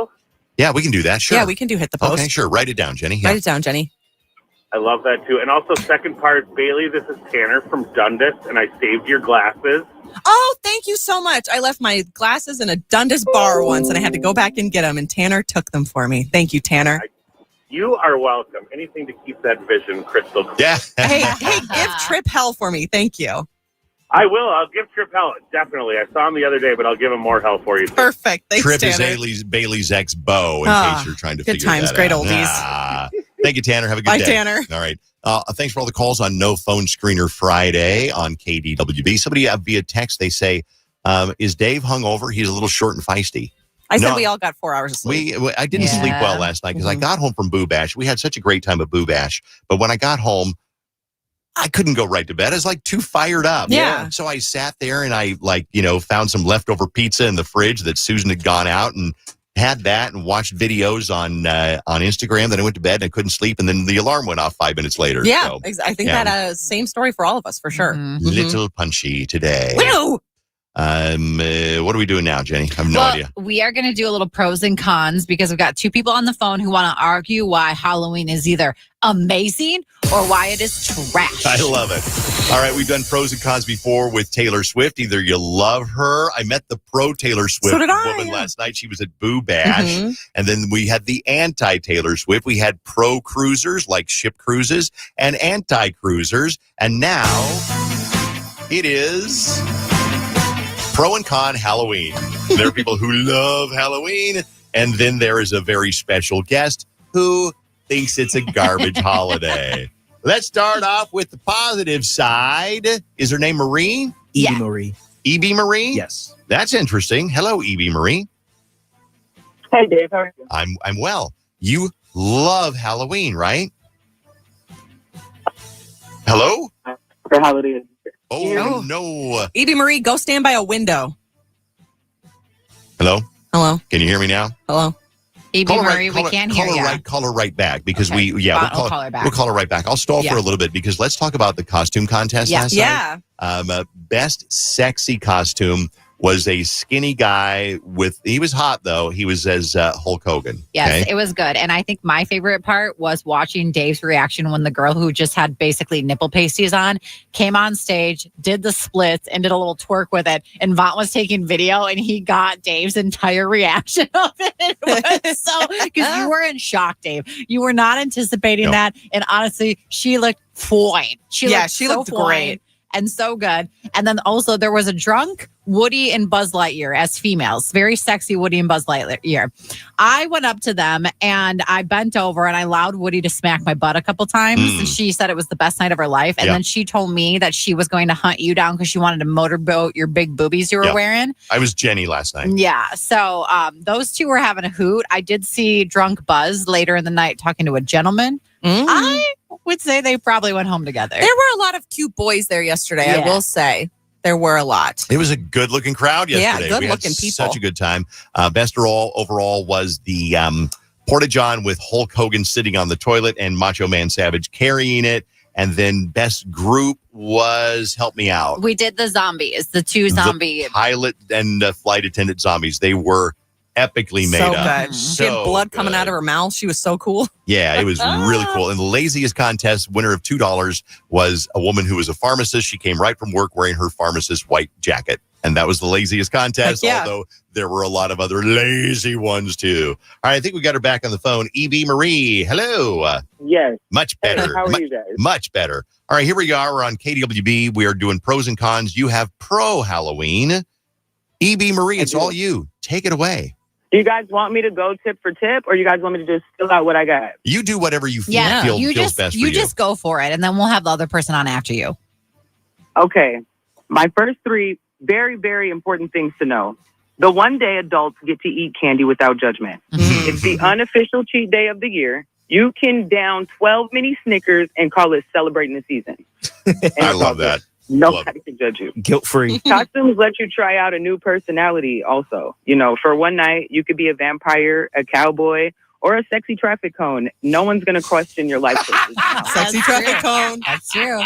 Yeah, we can do that. Sure. Yeah, we can do hit the post. Okay, sure. Write it down, Jenny. Yeah. Write it down, Jenny. I love that too. And also, second part, Bailey, this is Tanner from Dundas, and I saved your glasses. Oh, thank you so much. I left my glasses in a Dundas bar once, and I had to go back and get them, and Tanner took them for me. Thank you, Tanner. You are welcome. Anything to keep that vision crystal clear. Yeah. hey, give Trip hell for me. Thank you. I will. I'll give Trip hell. Definitely. I saw him the other day, but I'll give him more hell for you. Perfect. Thanks, Trip Tanner. is Bailey's ex-beau, in case you're trying to figure that out. Good times. Great oldies. Thank you, Tanner. Have a good Bye, day. Tanner. All right. Thanks for all the calls on No Phone Screener Friday on KDWB. Somebody via text, they say, is Dave hungover? He's a little short and feisty. I said we all got 4 hours of sleep. I didn't sleep well last night because I got home from Boo Bash. We had such a great time at Boo Bash. But when I got home, I couldn't go right to bed. I was like too fired up. Yeah. So I sat there and I found some leftover pizza in the fridge that Susan had gone out and had that and watched videos on Instagram. Then I went to bed and I couldn't sleep. And then the alarm went off 5 minutes later. Yeah. So, I think that same story for all of us, for sure. Little punchy today. Woo! What are we doing now, Jenny? I have no idea. We are going to do a little pros and cons because we've got 2 people on the phone who want to argue why Halloween is either amazing or why it is trash. I love it. All right, we've done pros and cons before with Taylor Swift. Either you love her. I met the pro Taylor Swift woman last night. She was at Boo Bash. And then we had the anti-Taylor Swift. We had pro cruisers like ship cruises and anti-cruisers. And now it is pro and con Halloween. There are people who love Halloween. And then there is a very special guest who thinks it's a garbage holiday. Let's start off with the positive side. Is her name Marie? E.B. Marie. E.B. Marie? Yes. That's interesting. Hello, E.B. Marie. Hey, Dave. How are you? I'm well. You love Halloween, right? Hello? For holiday. Oh, no. E.B. Marie, go stand by a window. Hello? Hello? Can you hear me now? Hello? E.B. Marie, we can't hear you. Call her right back because Okay. we'll We'll call her back. We'll call her right back. I'll stall Yeah. for a little bit because let's talk about the costume contest last night. Best sexy costume was a skinny guy he was hot though. He was as Hulk Hogan. Yes, okay? it was good. And I think my favorite part was watching Dave's reaction when the girl who just had basically nipple pasties on came on stage, did the splits, and did a little twerk with it. And Vaughn was taking video, and he got Dave's entire reaction of it. It was so, because you were in shock, Dave. You were not anticipating that. And honestly, she looked fine. She looked great. And so good. And then also there was a drunk Woody and Buzz Lightyear as females. Very sexy Woody and Buzz Lightyear. I went up to them and I bent over and I allowed Woody to smack my butt a couple times. And she said it was the best night of her life. And then she told me that she was going to hunt you down because she wanted to motorboat your big boobies you were wearing. I was Jenny last night. Yeah. So those two were having a hoot. I did see drunk Buzz later in the night talking to a gentleman. I would say they probably went home together. There were a lot of cute boys there yesterday, I will say. There were a lot. It was a good-looking crowd yesterday. Yeah, we had good-looking people. Such a good time. Best overall was the Porta-John with Hulk Hogan sitting on the toilet and Macho Man Savage carrying it. And then best group was, help me out, We did the zombies, the 2 zombie. the pilot and flight attendant zombies. They were epically made So up. good. She had blood coming out of her mouth. She was so cool. Yeah, it was really cool. And the laziest contest winner of $2 was a woman who was a pharmacist. She came right from work wearing her pharmacist white jacket. And that was the laziest contest, although there were a lot of other lazy ones too. All right, I think we got her back on the phone. E.B. Marie, hello. Yes. Much better. How are you guys? Much better. All right, here we are. We're on KDWB. We are doing pros and cons. You have pro Halloween. E.B. Marie, it's all you. Take it away. Do you guys want me to go tip for tip, or you guys want me to just fill out what I got? You do whatever you feel, you feels just, best for you you. just go for it, and then we'll have the other person on after you. Okay. My first 3 very, very important things to know. The one day adults get to eat candy without judgment. It's the unofficial cheat day of the year. You can down 12 mini Snickers and call it celebrating the season. I love that. Nobody can judge you. Guilt-free. Costumes let you try out a new personality also. You know, for one night, you could be a vampire, a cowboy, or a sexy traffic cone. No one's going to question your life choices. Sexy traffic cone. That's true.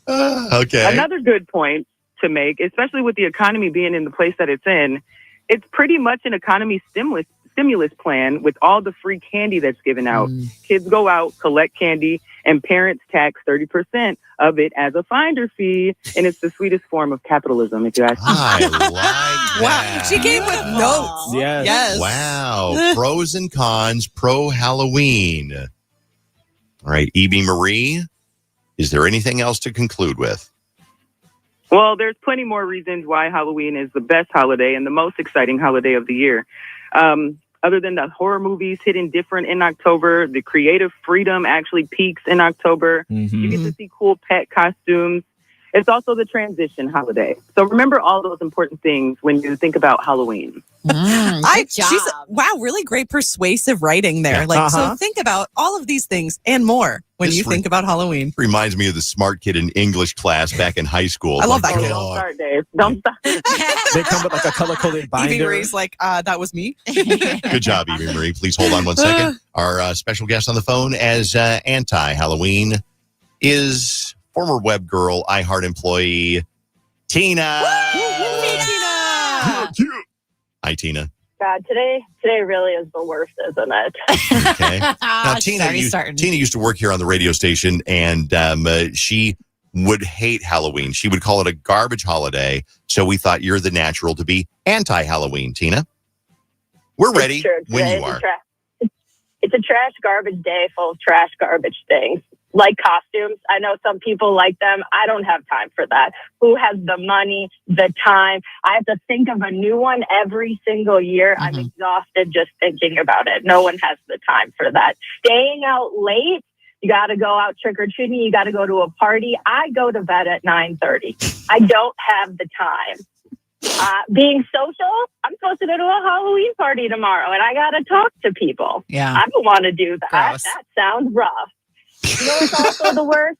Okay. Another good point to make, especially with the economy being in the place that it's in, it's pretty much an economy stimulus plan with all the free candy that's given out. Kids go out, collect candy, and parents tax 30% of it as a finder fee. And it's the sweetest form of capitalism, if you ask me. I like that. Wow. She came with notes. Yes. Wow. Pros and cons, pro Halloween. All right, E.B. Marie, is there anything else to conclude with? Well, there's plenty more reasons why Halloween is the best holiday and the most exciting holiday of the year. Other than the horror movies hitting different in October, the creative freedom actually peaks in October. You get to see cool pet costumes. It's also the transition holiday. So remember all those important things when you think about Halloween. Wow, really great persuasive writing there. So think about all of these things and more when you think about Halloween. Reminds me of the smart kid in English class back in high school. I love that kid. Don't start, Dave. Don't start. They come with like a color-coded binder. Evie Marie's like, that was me. Good job, Evie Marie. Please hold on one second. Our special guest on the phone as anti-Halloween is former web girl, iHeart employee, Tina. Hi, Tina. God, today really is the worst, isn't it? Okay. Now, Tina used to work here on the radio station, and she would hate Halloween. She would call it a garbage holiday. So we thought you're the natural to be anti-Halloween, Tina. We're ready when you are. It's a trash garbage day full of trash garbage things. Like costumes. I know some people like them. I don't have time for that. Who has the money, the time? I have to think of a new one every single year. I'm exhausted just thinking about it. No one has the time for that. Staying out late. You got to go out trick-or-treating. You got to go to a party. I go to bed at 9:30. I don't have the time. Being social, I'm supposed to go to a Halloween party tomorrow, and I got to talk to people. Yeah. I don't want to do that. Gross. That sounds rough. You know what's also the worst?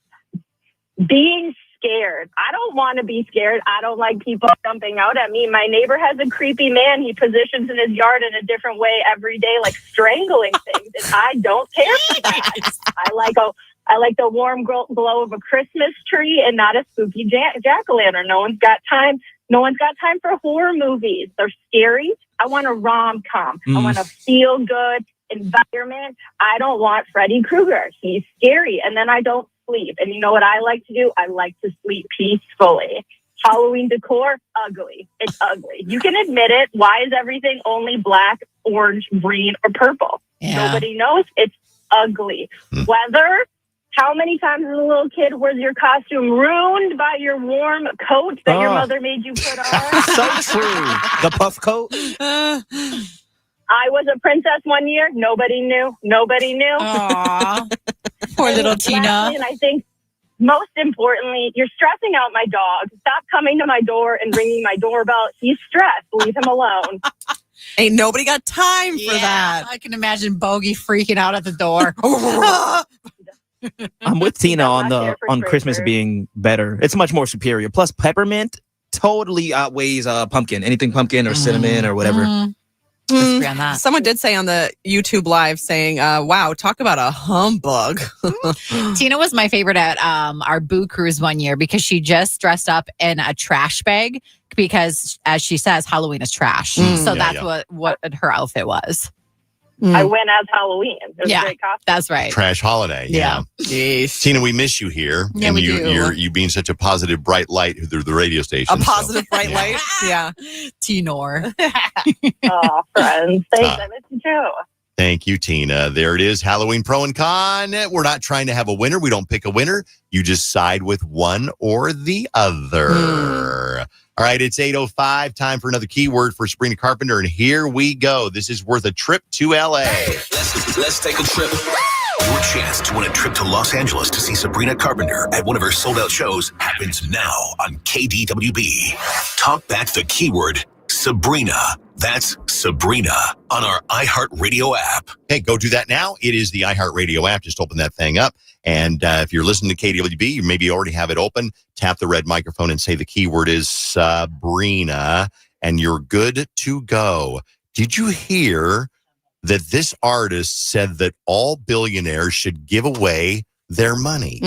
Being scared. I don't want to be scared. I don't like people jumping out at me. My neighbor has a creepy man. He positions in his yard in a different way every day, like strangling things. And I don't care for that. I like the warm glow of a Christmas tree and not a spooky jack-o'-lantern. No one's got time. No one's got time for horror movies. They're scary. I want a rom-com. I want a feel-good environment. I don't want Freddy Krueger. He's scary. And then I don't sleep. And you know what I like to do? I like to sleep peacefully. Halloween decor, ugly. It's ugly. You can admit it. Why is everything only black, orange, green, or purple? Yeah. Nobody knows. It's ugly. Weather. How many times as a little kid was your costume ruined by your warm coat that your mother made you put on? So true. The puff coat. I was a princess one year. Nobody knew. Aww. Poor little Tina. Lastly, and I think most importantly, you're stressing out my dog. Stop coming to my door and ringing my doorbell. He's stressed. Leave him alone. Ain't nobody got time for that. I can imagine Bogey freaking out at the door. I'm with Tina on Christmas being better. It's much more superior. Plus, peppermint totally outweighs pumpkin. Anything pumpkin or cinnamon or whatever. Disagree on that. Someone did say on the YouTube live saying, wow, talk about a humbug. Tina was my favorite at our Boo Cruise one year because she just dressed up in a trash bag because, as she says, Halloween is trash. So that's what her outfit was. I went as Halloween. It was a great costume. That's right. Trash holiday. Yeah. Tina, we miss you here. Yeah, and we do. You being such a positive, bright light through the radio station. A positive bright light? Yeah. Tinor. Oh, friends. Thanks. I miss you too. Thank you, Tina. There it is. Halloween Pro and Con. We're not trying to have a winner. We don't pick a winner. You just side with one or the other. All right, it's 8:05. Time for another keyword for Sabrina Carpenter. And here we go. This is worth a trip to L.A. Let's take a trip. Your chance to win a trip to Los Angeles to see Sabrina Carpenter at one of her sold-out shows happens now on KDWB. Talk back the keyword Sabrina. That's Sabrina on our iHeartRadio app. Hey, go do that now. It is the iHeartRadio app. Just open that thing up. And if you're listening to KDWB, you maybe already have it open. Tap the red microphone and say the keyword is Sabrina, and you're good to go. Did you hear that this artist said that all billionaires should give away their money?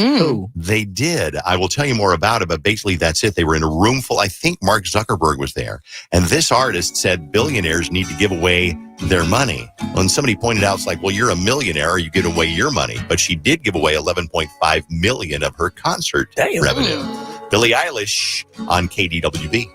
They did. I will tell you more about it, but basically that's it. They were in a room full. I think Mark Zuckerberg was there. And this artist said billionaires need to give away their money. When somebody pointed out, it's like, well, you're a millionaire. Are you giving away your money? But she did give away $11.5 million of her concert revenue. Billie Eilish on KDWB.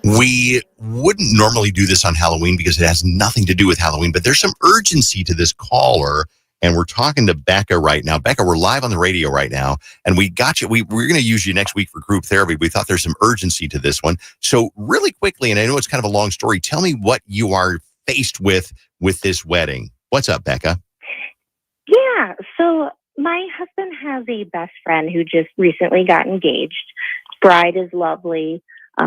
We wouldn't normally do this on Halloween because it has nothing to do with Halloween, but there's some urgency to this caller, and we're talking to Becca right now. Becca, we're live on the radio right now, and we got you. We're going to use you next week for group therapy. We thought there's some urgency to this one. So really quickly, and I know it's kind of a long story, tell me what you are faced with this wedding. What's up, Becca? Yeah, so my husband has a best friend who just recently got engaged. Bride is lovely.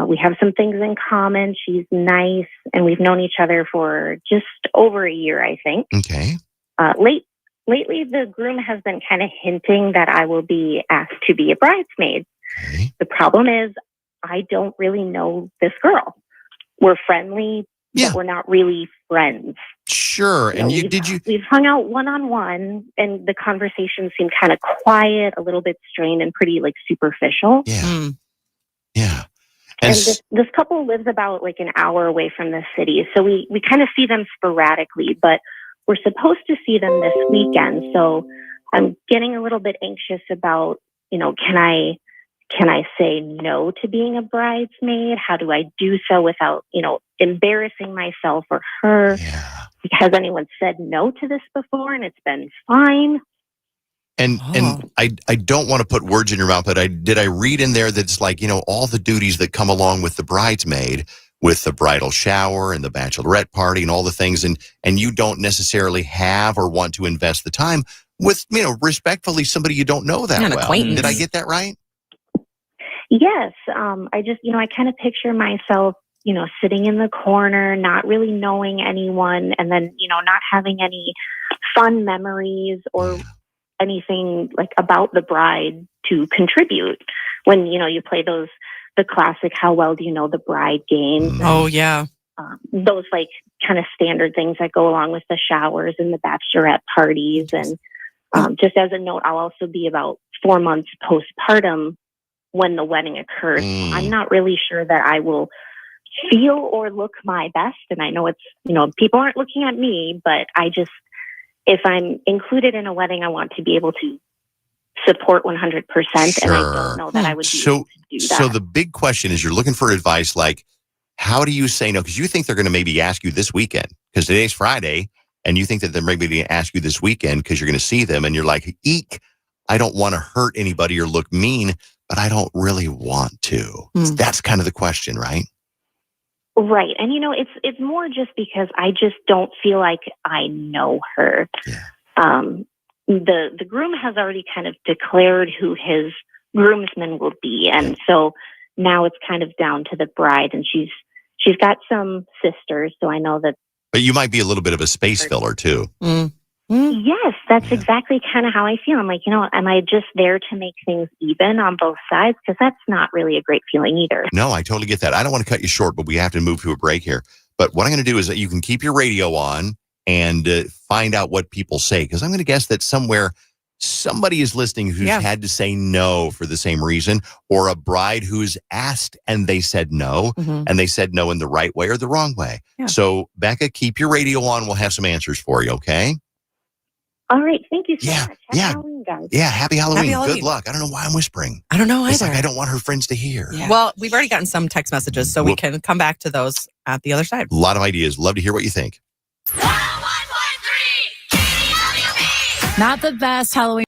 We have some things in common. She's nice, and we've known each other for just over a year, I think. Okay. Lately, the groom has been kind of hinting that I will be asked to be a bridesmaid. Okay. The problem is I don't really know this girl. We're friendly, but we're not really friends. Sure. And we've hung out one-on-one, and the conversation seemed kind of quiet, a little bit strained, and pretty superficial. Yeah. Yeah. And this couple lives about an hour away from the city. So we kind of see them sporadically, but we're supposed to see them this weekend. So I'm getting a little bit anxious about, can I say no to being a bridesmaid? How do I do so without, embarrassing myself or her? Yeah. Has anyone said no to this before and it's been fine? And I don't want to put words in your mouth, but did I read in there that it's all the duties that come along with the bridesmaid, with the bridal shower and the bachelorette party and all the things, and you don't necessarily have or want to invest the time with, respectfully, somebody you don't know that well. Did I get that right? Yes. I just, I kind of picture myself, sitting in the corner, not really knowing anyone, and then, not having any fun memories or anything about the bride to contribute when, you play the classic, how well do you know the bride games? Oh, yeah. Those kind of standard things that go along with the showers and the bachelorette parties. And just as a note, I'll also be about 4 months postpartum when the wedding occurs. I'm not really sure that I will feel or look my best. And I know it's, people aren't looking at me, but if I'm included in a wedding, I want to be able to support 100%. And I don't know that I would be able to do that. So the big question is, you're looking for advice, how do you say no? Because you think they're going to maybe ask you this weekend, because today's Friday, and you think that they're maybe going to ask you this weekend because you're going to see them, and you're like, eek, I don't want to hurt anybody or look mean, but I don't really want to. That's kind of the question, right? Right. And, it's more just because I just don't feel like I know her. Yeah. The groom has already kind of declared who his groomsmen will be. And so now it's kind of down to the bride, and she's got some sisters. So I know that. But you might be a little bit of a space filler too. Yes, that's exactly kind of how I feel. I'm like, am I just there to make things even on both sides? Because that's not really a great feeling either. No, I totally get that. I don't want to cut you short, but we have to move to a break here. But what I'm going to do is that you can keep your radio on and find out what people say, because I'm going to guess that somewhere somebody is listening who's had to say no for the same reason, or a bride who's asked and they said no, and they said no in the right way or the wrong way. Yeah. So, Becca, keep your radio on. We'll have some answers for you, okay? All right. Thank you so much. Happy Halloween, guys. Yeah, happy Halloween. Happy Halloween. Good luck. I don't know why I'm whispering. I don't know either. It's like I don't want her friends to hear. Yeah. Well, we've already gotten some text messages, so we can come back to those at the other side. A lot of ideas. Love to hear what you think. Not the best Halloween.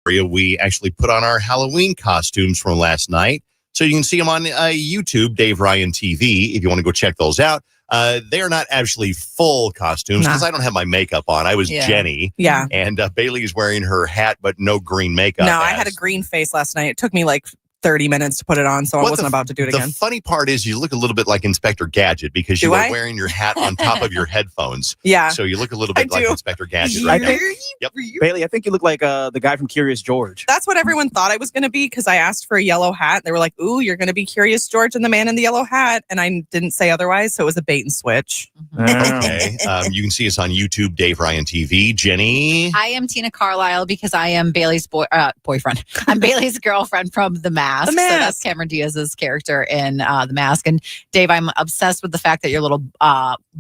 We actually put on our Halloween costumes from last night. So you can see them on YouTube, Dave Ryan TV, if you want to go check those out. They are not actually full costumes because I don't have my makeup on. I was Jenny. Yeah. And Bailey is wearing her hat, but no green makeup. No, I had a green face last night. It took me like 30 minutes to put it on, so I wasn't about to do it again. The funny part is you look a little bit like Inspector Gadget because you are wearing your hat on top of your headphones. Yeah. So you look a little bit like Inspector Gadget right now. Yep. Bailey, I think you look like the guy from Curious George. That's what everyone thought I was going to be because I asked for a yellow hat. They were like, ooh, you're going to be Curious George and the man in the yellow hat. And I didn't say otherwise, so it was a bait and switch. Okay. You can see us on YouTube, Dave Ryan TV. Jenny? I am Tina Carlisle because I am Bailey's boyfriend. I'm Bailey's girlfriend from The Mask. The Mask. So that's Cameron Diaz's character in The Mask. And Dave, I'm obsessed with the fact that your little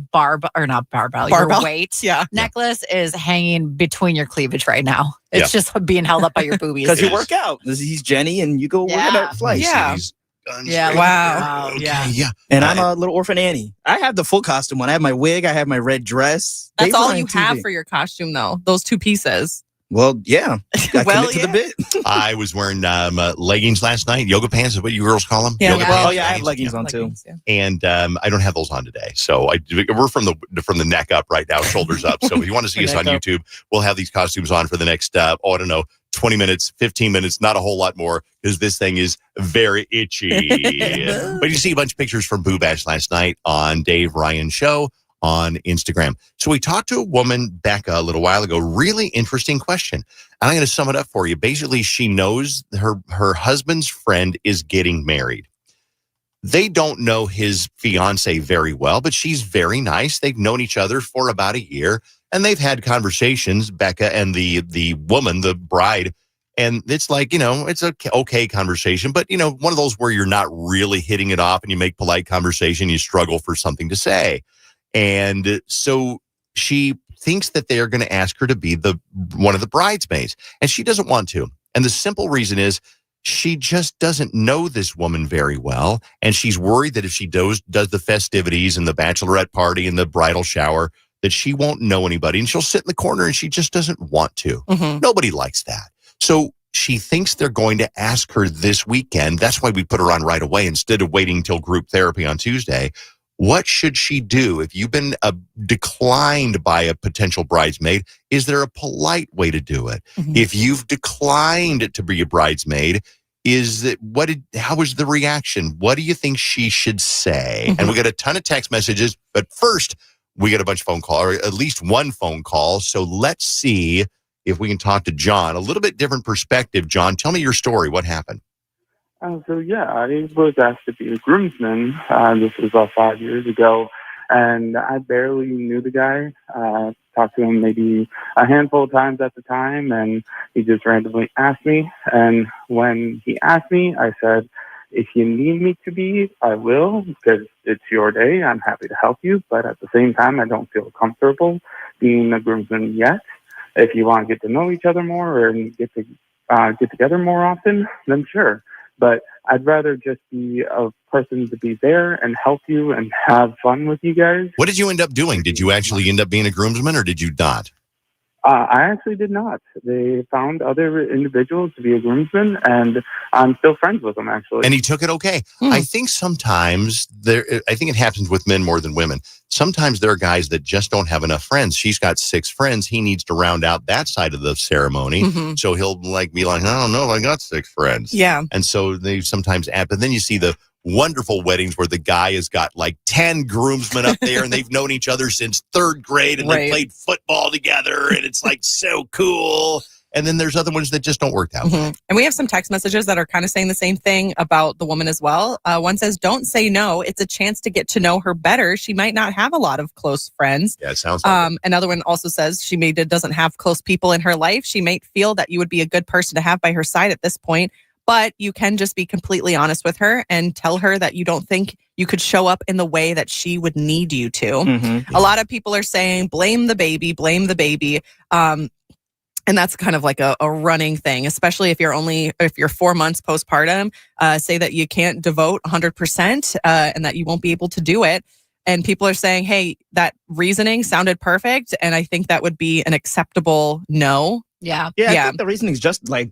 your weight necklace is hanging between your cleavage right now. It's just being held up by your boobies. Because you work out. He's Jenny and you go work at Flight. Yeah. Wow. Yeah. And I'm a little orphan Annie. I have the full costume one. I have my wig. I have my red dress. That's Dave all Ryan you TV. have for your costume, though. Those two pieces. Well, yeah. I commit to the bit. I was wearing leggings last night. Yoga pants is what you girls call them. Yeah. Yoga pants, Oh, yeah. I have leggings on too. And I don't have those on today. So we're from the neck up right now, shoulders up. So if you want to see us on YouTube, we'll have these costumes on for the next, 20 minutes, 15 minutes, not a whole lot more, because this thing is very itchy. But you see a bunch of pictures from Boo Bash last night on Dave Ryan Show on Instagram. So we talked to a woman, Becca, a little while ago. Really interesting question. And I'm going to sum it up for you. Basically, she knows her husband's friend is getting married. They don't know his fiance very well, but she's very nice. They've known each other for about a year, and they've had conversations, Becca and the woman, the bride, and it's like, it's a okay conversation, but, one of those where you're not really hitting it off and you make polite conversation, you struggle for something to say. And so she thinks that they are going to ask her to be one of the bridesmaids, and she doesn't want to. And the simple reason is she just doesn't know this woman very well, and she's worried that if she does the festivities and the bachelorette party and the bridal shower, that she won't know anybody, and she'll sit in the corner, and she just doesn't want to. Mm-hmm. Nobody likes that. So she thinks they're going to ask her this weekend. That's why we put her on right away instead of waiting until group therapy on Tuesday. What should she do? If you've been declined by a potential bridesmaid, is there a polite way to do it? Mm-hmm. If you've declined to be a bridesmaid, how was the reaction? What do you think she should say? Mm-hmm. And we got a ton of text messages, but first we got a bunch of phone calls, or at least one phone call. So let's see if we can talk to John. A little bit different perspective. John, tell me your story. What happened? I was asked to be a groomsman. This was about 5 years ago, and I barely knew the guy. Talked to him maybe a handful of times at the time, and he just randomly asked me. And when he asked me, I said, if you need me to be, I will, because it's your day. I'm happy to help you, but at the same time, I don't feel comfortable being a groomsman yet. If you want to get to know each other more and get together more often, then sure. But I'd rather just be a person to be there and help you and have fun with you guys. What did you end up doing? Did you actually end up being a groomsman, or did you not? I actually did not. They found other individuals to be a groomsman, and I'm still friends with them, actually. And he took it okay. I think sometimes I think it happens with men more than women. Sometimes there are guys that just don't have enough friends. She's got 6 friends. He needs to round out that side of the ceremony. Mm-hmm. So he'll be like, I don't know, I got 6 friends. Yeah. And so they sometimes add, but then you see the wonderful weddings where the guy has got like 10 groomsmen up there and they've known each other since 3rd grade and they played football together and it's like so cool. And then there's other ones that just don't work out. Mm-hmm. And we have some text messages that are kind of saying the same thing about the woman as well. One says, don't say no. It's a chance to get to know her better. She might not have a lot of close friends. Yeah, it sounds like it. Another one also says she doesn't have close people in her life. She might feel that you would be a good person to have by her side at this point. But you can just be completely honest with her and tell her that you don't think you could show up in the way that she would need you to. Mm-hmm. A lot of people are saying, blame the baby. And that's kind of like a running thing, especially if you're 4 months postpartum, say that you can't devote 100% and that you won't be able to do it. And people are saying, hey, that reasoning sounded perfect. And I think that would be an acceptable no. Yeah. I think the reasoning is just like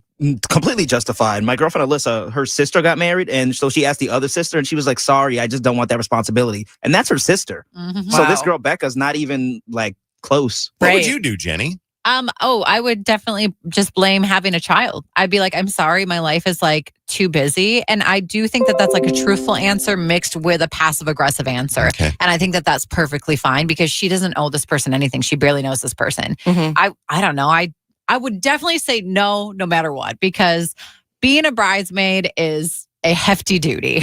completely justified. My girlfriend Alyssa, her sister got married, and so she asked the other sister, and she was like, "Sorry, I just don't want that responsibility." And that's her sister. Mm-hmm. So this girl Becca's not even like close. What would you do, Jenny? I would definitely just blame having a child. I'd be like, I'm sorry, my life is like too busy. And I do think that that's like a truthful answer mixed with a passive aggressive answer. Okay. And I think that that's perfectly fine because she doesn't owe this person anything. She barely knows this person. I don't know. I would definitely say no matter what, because being a bridesmaid is a hefty duty.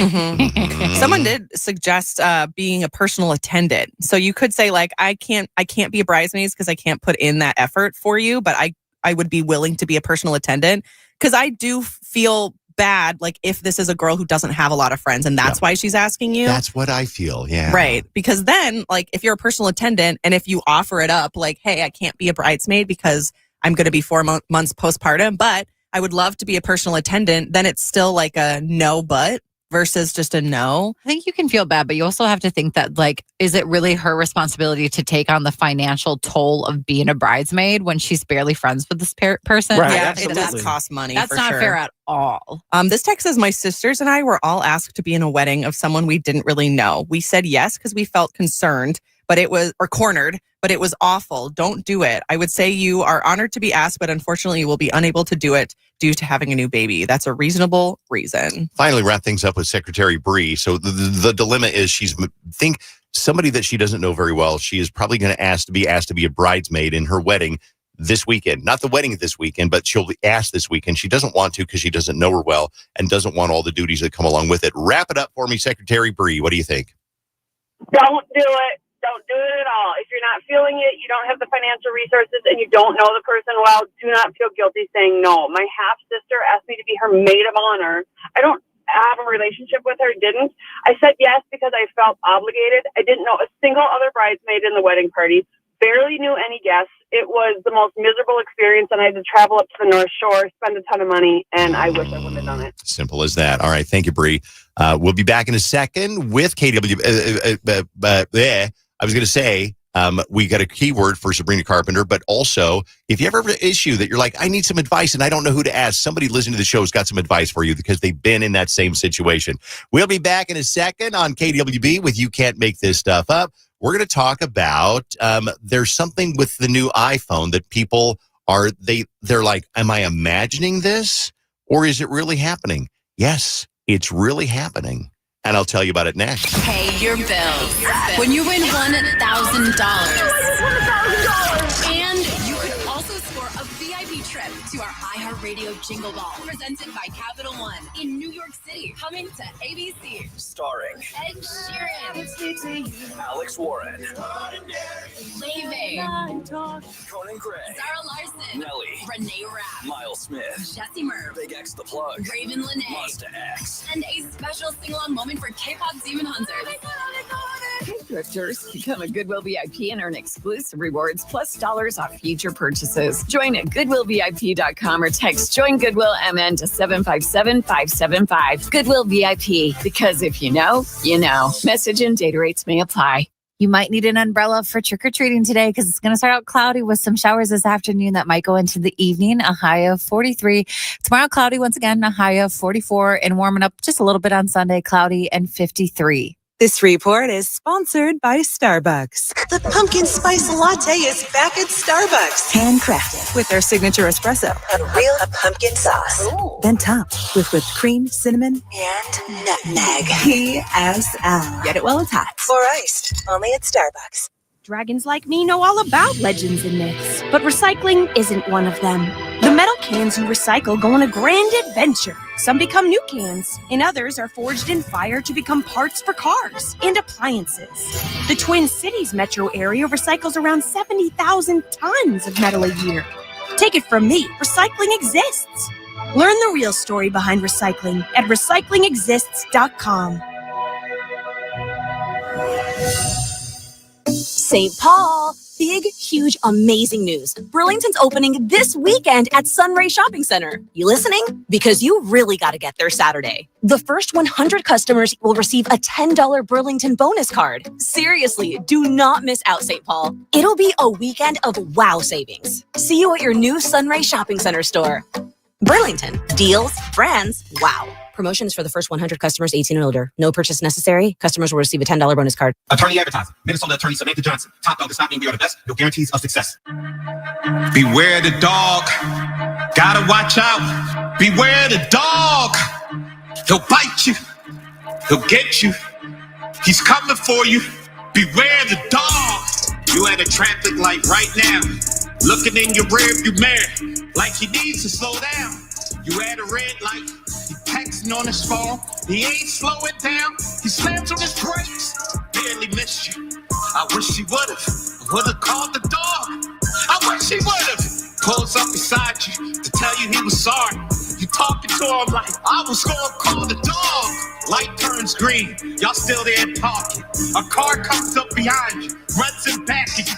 Someone did suggest being a personal attendant. So you could say like, I can't be a bridesmaid because I can't put in that effort for you, but I would be willing to be a personal attendant because I do feel bad like if this is a girl who doesn't have a lot of friends and that's why she's asking you. That's what I feel. Yeah. Right. Because then like if you're a personal attendant and if you offer it up like, hey, I can't be a bridesmaid because I'm going to be 4 months postpartum, but I would love to be a personal attendant, then it's still like a no but versus just a no. I think you can feel bad, but you also have to think that like, is it really her responsibility to take on the financial toll of being a bridesmaid when she's barely friends with this person? Right, yeah, it does cost money. That's for not sure. fair at all. This text says, my sisters and I were all asked to be in a wedding of someone we didn't really know. We said yes because we felt concerned, cornered, but it was awful. Don't do it. I would say you are honored to be asked, but unfortunately you will be unable to do it due to having a new baby. That's a reasonable reason. Finally, wrap things up with Secretary Bree. So the dilemma is think somebody that she doesn't know very well. She is probably going to be asked to be a bridesmaid in her wedding this weekend. Not the wedding this weekend, but she'll be asked this weekend. She doesn't want to because she doesn't know her well and doesn't want all the duties that come along with it. Wrap it up for me, Secretary Bree. What do you think? Don't do it. Don't do it at all. If you're not feeling it, you don't have the financial resources, and you don't know the person well, do not feel guilty saying no. My half-sister asked me to be her maid of honor. I don't have a relationship with her, didn't. I said yes because I felt obligated. I didn't know a single other bridesmaid in the wedding party, barely knew any guests. It was the most miserable experience, and I had to travel up to the North Shore, spend a ton of money, and I wish I wouldn't have done it. Simple as that. All right. Thank you, Bree. We'll be back in a second with KDWB. I was going to say, we got a keyword for Sabrina Carpenter, but also if you ever have an issue that you're like, I need some advice and I don't know who to ask, somebody listening to the show has got some advice for you because they've been in that same situation. We'll be back in a second on KDWB with You Can't Make This Stuff Up. We're going to talk about there's something with the new iPhone that people they're like, am I imagining this or is it really happening? Yes, it's really happening. And I'll tell you about it next. Pay your bills. When you win $1,000. And you could also score a VIP trip to our iHeartRadio Jingle Ball, presented by Capital One in New York City, coming to ABC. Starring Ed Sheeran, Alex Warren, Leve, Conan Gray, Sarah Larson, Nelly, Renee Rapp, Miles Smith, Jesse Merv, Big X The Plug, Raven Lene, Monsta X, and a special sing-along moment for K-pop Demon Hunters. Hey, Drifters, become a Goodwill VIP and earn exclusive rewards plus dollars off future purchases. Join at GoodwillVIP.com or text Join Goodwill MN to 757-575. Goodwill VIP, because if you know, you know. Message and data rates may apply. You might need an umbrella for trick-or-treating today because it's going to start out cloudy with some showers this afternoon that might go into the evening, a high of 43. Tomorrow, cloudy once again, a high of 44, and warming up just a little bit on Sunday, cloudy and 53. This report is sponsored by Starbucks. The pumpkin spice latte is back at Starbucks. Handcrafted with their signature espresso and real pumpkin sauce. Ooh. Then topped with whipped cream, cinnamon, and nutmeg. PSL. Get it while it's hot. Or iced. Only at Starbucks. Dragons like me know all about legends and myths, but recycling isn't one of them. The metal cans you recycle go on a grand adventure. Some become new cans, and others are forged in fire to become parts for cars and appliances. The Twin Cities metro area recycles around 70,000 tons of metal a year. Take it from me, recycling exists. Learn the real story behind recycling at recyclingexists.com. St. Paul, Big, huge, amazing news. Burlington's opening this weekend at Sunray Shopping Center. You listening? Because you really got to get there Saturday. The first 100 customers will receive a $10 Burlington bonus card. Seriously, do not miss out, St. Paul. It'll be a weekend of wow savings. See you at your new Sunray Shopping Center store. Burlington. Deals, brands, wow. Promotions for the first 100 customers 18 and older. No purchase necessary. Customers will receive a $10 bonus card. Attorney advertising. Minnesota attorney Samantha Johnson. Top dog does not mean we are the best. No guarantees of success. Beware the dog. Gotta watch out. Beware the dog. He'll bite you. He'll get you. He's coming for you. Beware the dog. You at a traffic light right now. Looking in your rearview mirror. Like he needs to slow down. You at a red light. He texting on his phone. He ain't slowing down. He slams on his brakes. Barely missed you. I wish he would've called the dog. I wish he would've. Pulls up beside you to tell you he was sorry. You talking to him like I was gonna call the dog. Light turns green. Y'all still there talking. A car comes up behind you, runs in back of you.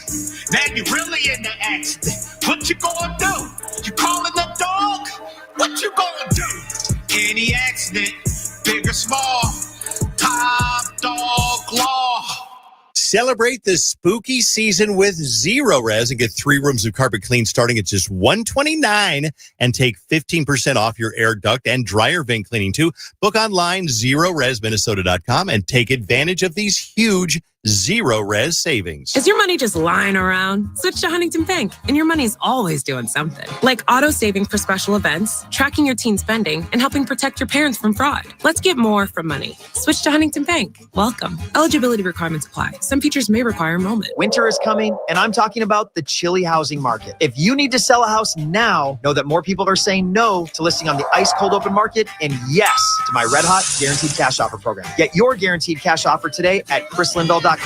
Man, you really in the accident. What you gonna do? You calling the dog? What you gonna do? Any accident, big or small, top dog law. Celebrate the spooky season with Zero Res and get 3 rooms of carpet clean starting at just $129 and take 15% off your air duct and dryer vent cleaning too. Book online, ZeroResMinnesota.com, and take advantage of these huge Zero Res savings. Is your money just lying around? Switch to Huntington Bank, and your money's always doing something. Like auto saving for special events, tracking your teen spending, and helping protect your parents from fraud. Let's get more from money. Switch to Huntington Bank. Welcome. Eligibility requirements apply. Some features may require enrollment. Winter is coming, and I'm talking about the chilly housing market. If you need to sell a house now, know that more people are saying no to listing on the ice cold open market and yes to my red hot guaranteed cash offer program. Get your guaranteed cash offer today at chrislindahl.com.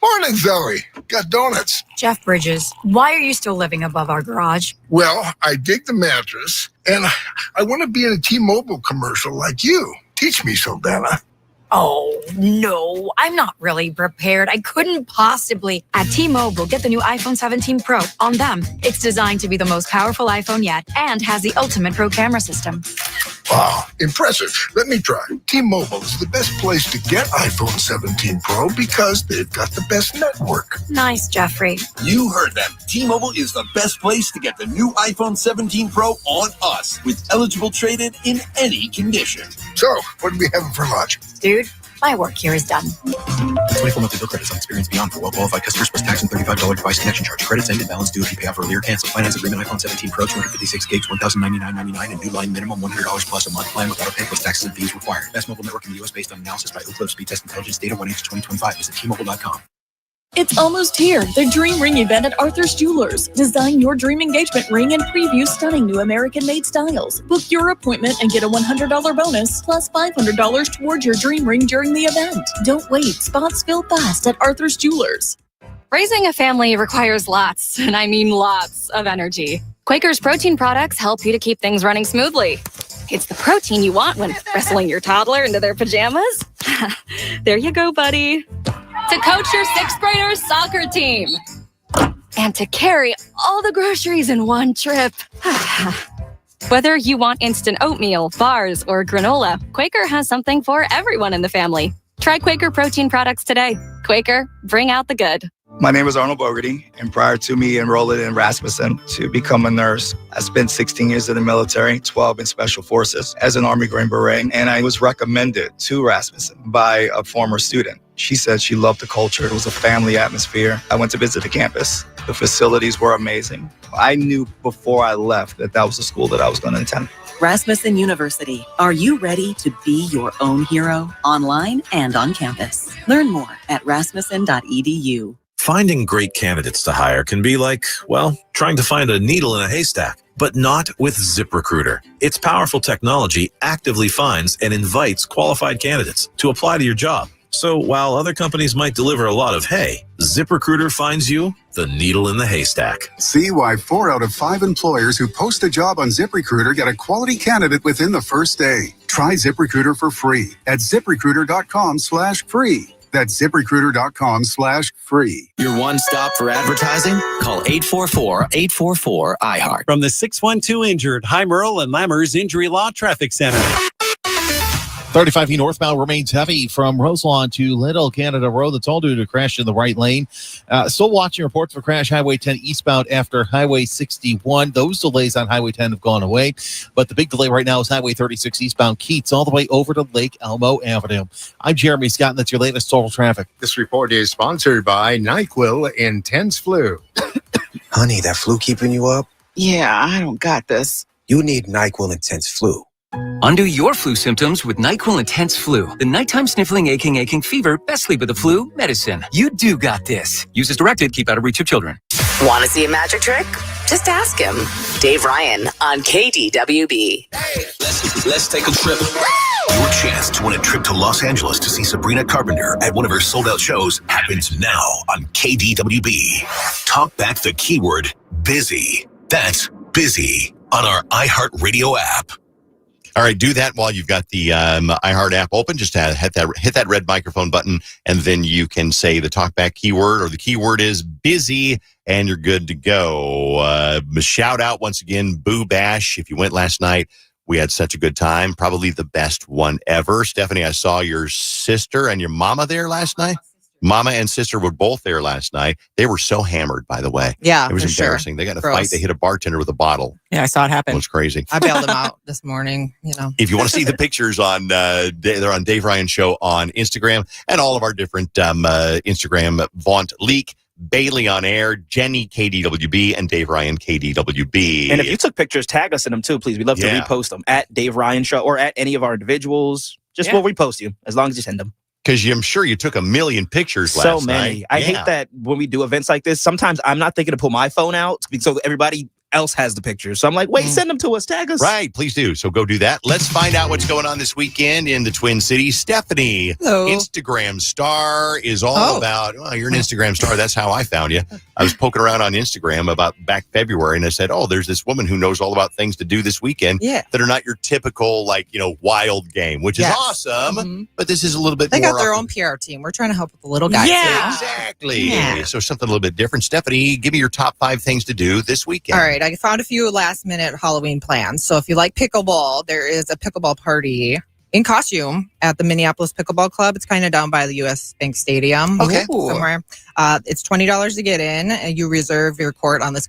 Morning, Zoe. Got donuts. Jeff Bridges, why are you still living above our garage? Well, I dig the mattress, and I want to be in a T-Mobile commercial like you. Teach me, Saldana. Oh, no, I'm not really prepared. I couldn't possibly. At T-Mobile, get the new iPhone 17 Pro on them. It's designed to be the most powerful iPhone yet and has the ultimate pro camera system. Wow, impressive. Let me try. T-Mobile is the best place to get iPhone 17 Pro because they've got the best network. Nice, Jeffrey. You heard them. T-Mobile is the best place to get the new iPhone 17 Pro on us with eligible trade-in in any condition. So, what are we having for lunch? Dude, my work here is done. 24 monthly bill credits on experience beyond for well-qualified customers plus tax and $35 device connection charge. Credits end and balance due if you pay off earlier. Cancel. Finance agreement iPhone 17 Pro, 256 gigs, $1,099.99 and new line minimum $100 plus a month plan with auto pay plus taxes and fees required. Best mobile network in the U.S. based on analysis by Ookla Speed Test Intelligence data 1H2025. Visit T-Mobile.com. It's almost here. The Dream Ring event at Arthur's Jewelers. Design your dream engagement ring and preview stunning new American-made styles. Book your appointment and get a $100 bonus plus $500 towards your dream ring during the event. Don't wait. Spots fill fast at Arthur's Jewelers. Raising a family requires lots, and I mean lots, of energy. Quaker's protein products help you to keep things running smoothly. It's the protein you want when wrestling your toddler into their pajamas. There you go, buddy. To coach your 6th graders soccer team. And to carry all the groceries in one trip. Whether you want instant oatmeal, bars, or granola, Quaker has something for everyone in the family. Try Quaker protein products today. Quaker, bring out the good. My name is Arnold Bogarty, and prior to me enrolling in Rasmussen to become a nurse, I spent 16 years in the military, 12 in Special Forces as an Army Green Beret, and I was recommended to Rasmussen by a former student. She said she loved the culture. It was a family atmosphere. I went to visit the campus. The facilities were amazing. I knew before I left that was the school that I was going to attend. Rasmussen University. Are you ready to be your own hero online and on campus? Learn more at rasmussen.edu. Finding great candidates to hire can be like, well, trying to find a needle in a haystack, but not with ZipRecruiter. Its powerful technology actively finds and invites qualified candidates to apply to your job. So while other companies might deliver a lot of hay, ZipRecruiter finds you the needle in the haystack. See why 4 out of 5 employers who post a job on ZipRecruiter get a quality candidate within the first day. Try ZipRecruiter for free at ZipRecruiter.com/free. That's ZipRecruiter.com/free. Your one stop for advertising? Call 844-844-iHeart. From the 612 Injured, High Merle and Lammers Injury Law Traffic Center. 35E northbound remains heavy from Roselawn to Little Canada Road. That's all due to a crash in the right lane. Still watching reports for crash Highway 10 eastbound after Highway 61. Those delays on Highway 10 have gone away. But the big delay right now is Highway 36 eastbound Keats all the way over to Lake Elmo Avenue. I'm Jeremy Scott, and that's your latest total traffic. This report is sponsored by NyQuil Intense Flu. Honey, that flu keeping you up? Yeah, I don't got this. You need NyQuil Intense Flu. Undo your flu symptoms with NyQuil Intense Flu. The nighttime sniffling, aching fever, best sleep with the flu medicine. You do got this. Use as directed. Keep out of reach of children. Want to see a magic trick? Just ask him. Dave Ryan on KDWB. Let's take a trip. Your chance to win a trip to Los Angeles to see Sabrina Carpenter at one of her sold-out shows happens now on KDWB. Talk back the keyword busy. That's busy on our iHeartRadio app. All right, do that while you've got the iHeart app open. Just hit that red microphone button, and then you can say the talkback keyword, or the keyword is busy, and you're good to go. Shout out once again, Boo Bash. If you went last night, we had such a good time. Probably the best one ever. Stephanie, I saw your sister and your mama there last night. Mama and sister were both there last night. They were so hammered, by the way. Yeah, it was embarrassing. Sure. They got in a Gross. fight. They hit a bartender with a bottle. Yeah, I saw it happen. It was crazy. I bailed them out this morning, If you want to see the pictures on, they're on Dave Ryan Show on Instagram, and all of our different Instagram, Vaunt Leak, Bailey on Air, Jenny KDWB, and Dave Ryan KDWB. And if you took pictures, tag us in them too, please. We'd love to repost them at Dave Ryan Show or at any of our individuals. We'll repost you as long as you send them. Because I'm sure you took a million pictures last night. So many. I hate that when we do events like this, sometimes I'm not thinking to pull my phone out so everybody else has the pictures. So I'm like, wait, send them to us, tag us. Right, please do. So go do that. Let's find out what's going on this weekend in the Twin Cities. Stephanie, hello. Instagram star is all about, you're an Instagram star. That's how I found you. I was poking around on Instagram about back February, and I said, there's this woman who knows all about things to do this weekend that are not your typical, wild game, which is awesome. Mm-hmm. But this is a little bit They more. got their own PR team. We're trying to help with the little guys. Yeah, exactly. Yeah. So something a little bit different. Stephanie, give me your top 5 things to do this weekend. All right. I found a few last-minute Halloween plans. So if you like pickleball, there is a pickleball party in costume at the Minneapolis Pickleball Club. It's kind of down by the U.S. Bank Stadium. Okay. Somewhere. It's $20 to get in, and you reserve your court on this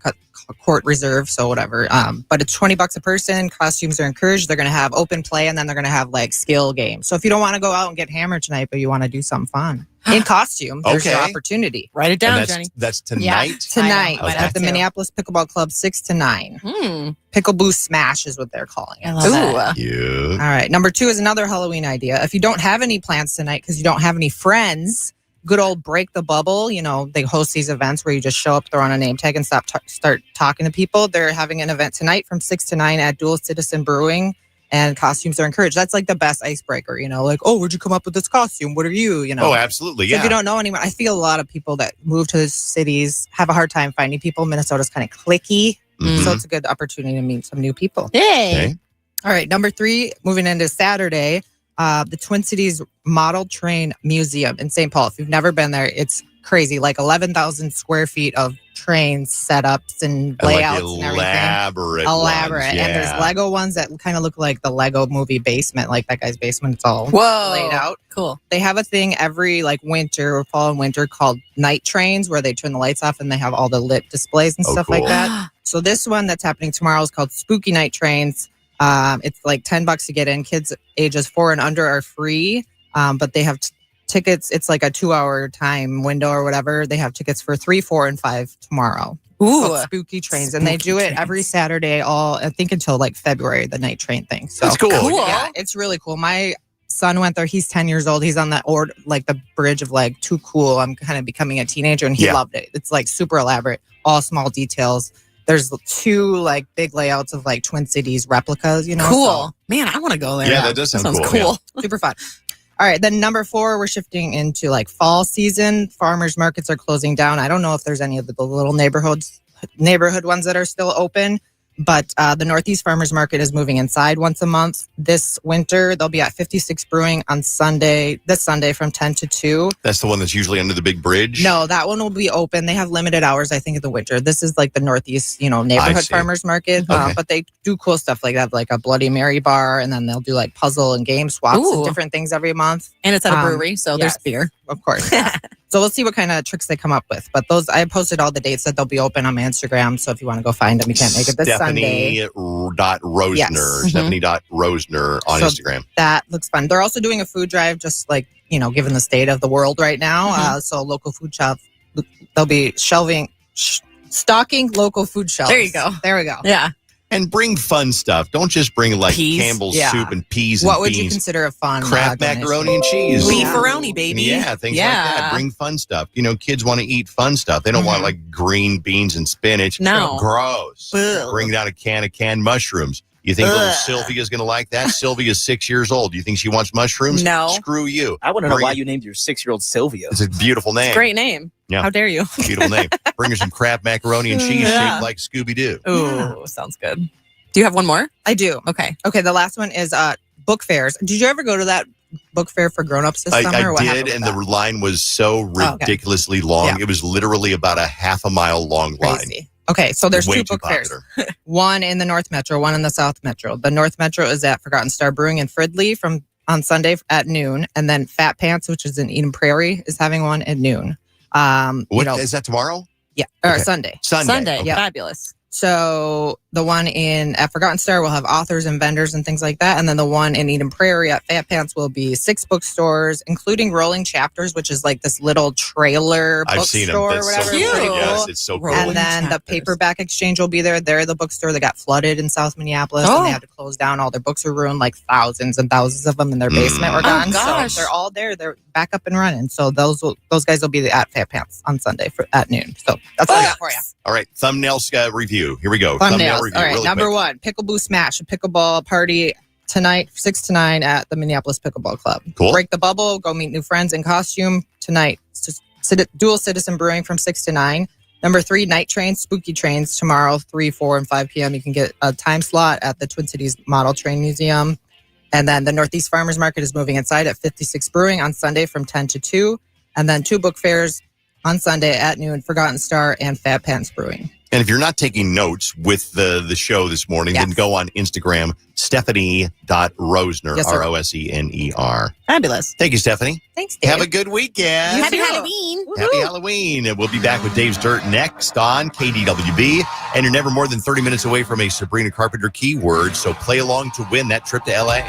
court reserve, so whatever. But it's $20 a person. Costumes are encouraged. They're going to have open play, and then they're going to have skill games. So if you don't want to go out and get hammered tonight, but you want to do something fun in costume, there's your opportunity. Write it down, Jenny. That's tonight? Yeah, tonight at the Okay. Minneapolis Pickleball Club, 6 to 9. Pickle Boo Smash is what they're calling it. I love it. Yeah. All right. Number 2 is another Halloween idea. If you don't have any plans tonight because you don't have any friends, good old Break the Bubble. They host these events where you just show up, throw on a name tag, and start talking to people. They're having an event tonight from 6 to 9 at Dual Citizen Brewing, and costumes are encouraged. That's the best icebreaker, where'd you come up with this costume? What are you, Oh, absolutely, So if you don't know anyone, I feel a lot of people that move to the cities have a hard time finding people. Minnesota's kind of cliquey, so it's a good opportunity to meet some new people. Yay! Okay. All right, number 3, moving into Saturday, the Twin Cities Model Train Museum in St. Paul. If you've never been there, it's crazy. 11,000 square feet of train setups and layouts and everything. Elaborate. And there's Lego ones that kind of look like the Lego movie basement, like that guy's basement. It's all laid out. Cool. They have a thing every winter or fall and winter called night trains where they turn the lights off and they have all the lit displays and stuff like that. So this one that's happening tomorrow is called Spooky Night Trains. It's $10 to get in. Kids ages 4 and under are free, but they have tickets. It's a 2-hour time window or whatever. They have tickets for 3, 4, and 5 tomorrow. Ooh, Spooky Trains, and they do it every Saturday. I think until February, the night train thing. So that's cool. Yeah, it's really cool. My son went there. He's 10 years old. He's on the bridge of too cool. I'm kind of becoming a teenager, and he loved it. It's super elaborate, all small details. There's 2 big layouts of Twin Cities replicas, Cool. So, man, I want to go there. Yeah, that does sound cool. Super fun. All right, then number 4, we're shifting into fall season. Farmers markets are closing down. I don't know if there's any of the little neighborhood ones that are still open, But the Northeast Farmers Market is moving inside once a month. This winter, they'll be at 56 Brewing on this Sunday from 10 to 2. That's the one that's usually under the big bridge? No, that one will be open. They have limited hours, I think, in the winter. This is like the Northeast, neighborhood farmers market. Okay. But they do cool stuff like that, like a Bloody Mary bar, and then they'll do like puzzle and game swaps and different things every month. And it's at a brewery, so there's beer. Of course. Yeah. So we'll see what kind of tricks they come up with. But I posted all the dates that they'll be open on my Instagram. So if you want to go find them, you can't make it this Sunday. Stephanie.Rosner. Yes. Stephanie.Rosner on Instagram. That looks fun. They're also doing a food drive, just like, given the state of the world right now. So local food shop, they'll be stocking local food shelves. There you go. There we go. Yeah. And bring fun stuff. Don't just bring like Peas. Campbell's Yeah. soup and peas and What would beans. you consider a fun Kraft macaroni and cheese. Beefaroni, baby. Yeah, things like that. Bring fun stuff. Kids want to eat fun stuff. They don't want like green beans and spinach. No. Gross. Ugh. Bring down a can of canned mushrooms. You think little Sylvia's going to like that? Sylvia's 6 years old. You think she wants mushrooms? No. Screw you. I want to know Bring why it- you named your 6-year-old Sylvia. It's a beautiful name. Great name. Yeah. How dare you? Beautiful name. Bring her some Kraft macaroni and cheese Yeah. shaped like Scooby-Doo. Ooh, sounds good. Do you have one more? I do. Okay. Okay, the last one is book fairs. Did you ever go to that book fair for grown-ups this summer? I What did, happened and with the line was so ridiculously long. Yeah. It was literally about a half a mile long line. Crazy. Okay, so there's Way two too book fairs. popular. One in the North Metro, one in the South Metro. The North Metro is at Forgotten Star Brewing in Fridley on Sunday at noon, and then Fat Pants, which is in Eden Prairie, is having one at noon. Is that tomorrow? Yeah, or Okay. Sunday. Sunday. Yeah. Fabulous. So the one at Forgotten Star will have authors and vendors and things like that. And then the one in Eden Prairie at Fat Pants will be 6 bookstores, including Rolling Chapters, which is like this little trailer I've seen them. bookstore or That's whatever. so Pretty cool. cool. Yes, it's so cool. And then the Paperback Exchange will be there. They're the bookstore that got flooded in South Minneapolis, and they had to close down. All their books were ruined, like thousands and thousands of them in their basement were gone. gosh. So they're all there. They're back up and running. So those guys will be at Fat Pants on Sunday at noon. So that's all I got for you. All right, thumbnails review. Here we go. Thumbnails. Review. All right, really number quick. 1, Pickle Boo Smash, a pickleball party tonight, 6 to 9 at the Minneapolis Pickleball Club. Cool. Break the bubble, go meet new friends in costume tonight. Dual Citizen Brewing from 6 to 9. Number 3, Night Trains, Spooky Trains tomorrow, 3, 4, and 5 p.m. You can get a time slot at the Twin Cities Model Train Museum. And then the Northeast Farmers Market is moving inside at 56 Brewing on Sunday from 10 to 2. And then 2 book fairs on Sunday at noon, Forgotten Star and Fat Pants Brewing. And if you're not taking notes with the show this morning, then go on Instagram, Stephanie.Rosner, Yes, sir. Rosener. Fabulous. Thank you, Stephanie. Thanks, Dave. Have a good weekend. Happy Halloween. Happy Halloween. And we'll be back with Dave's Dirt next on KDWB. And you're never more than 30 minutes away from a Sabrina Carpenter keyword, so play along to win that trip to LA.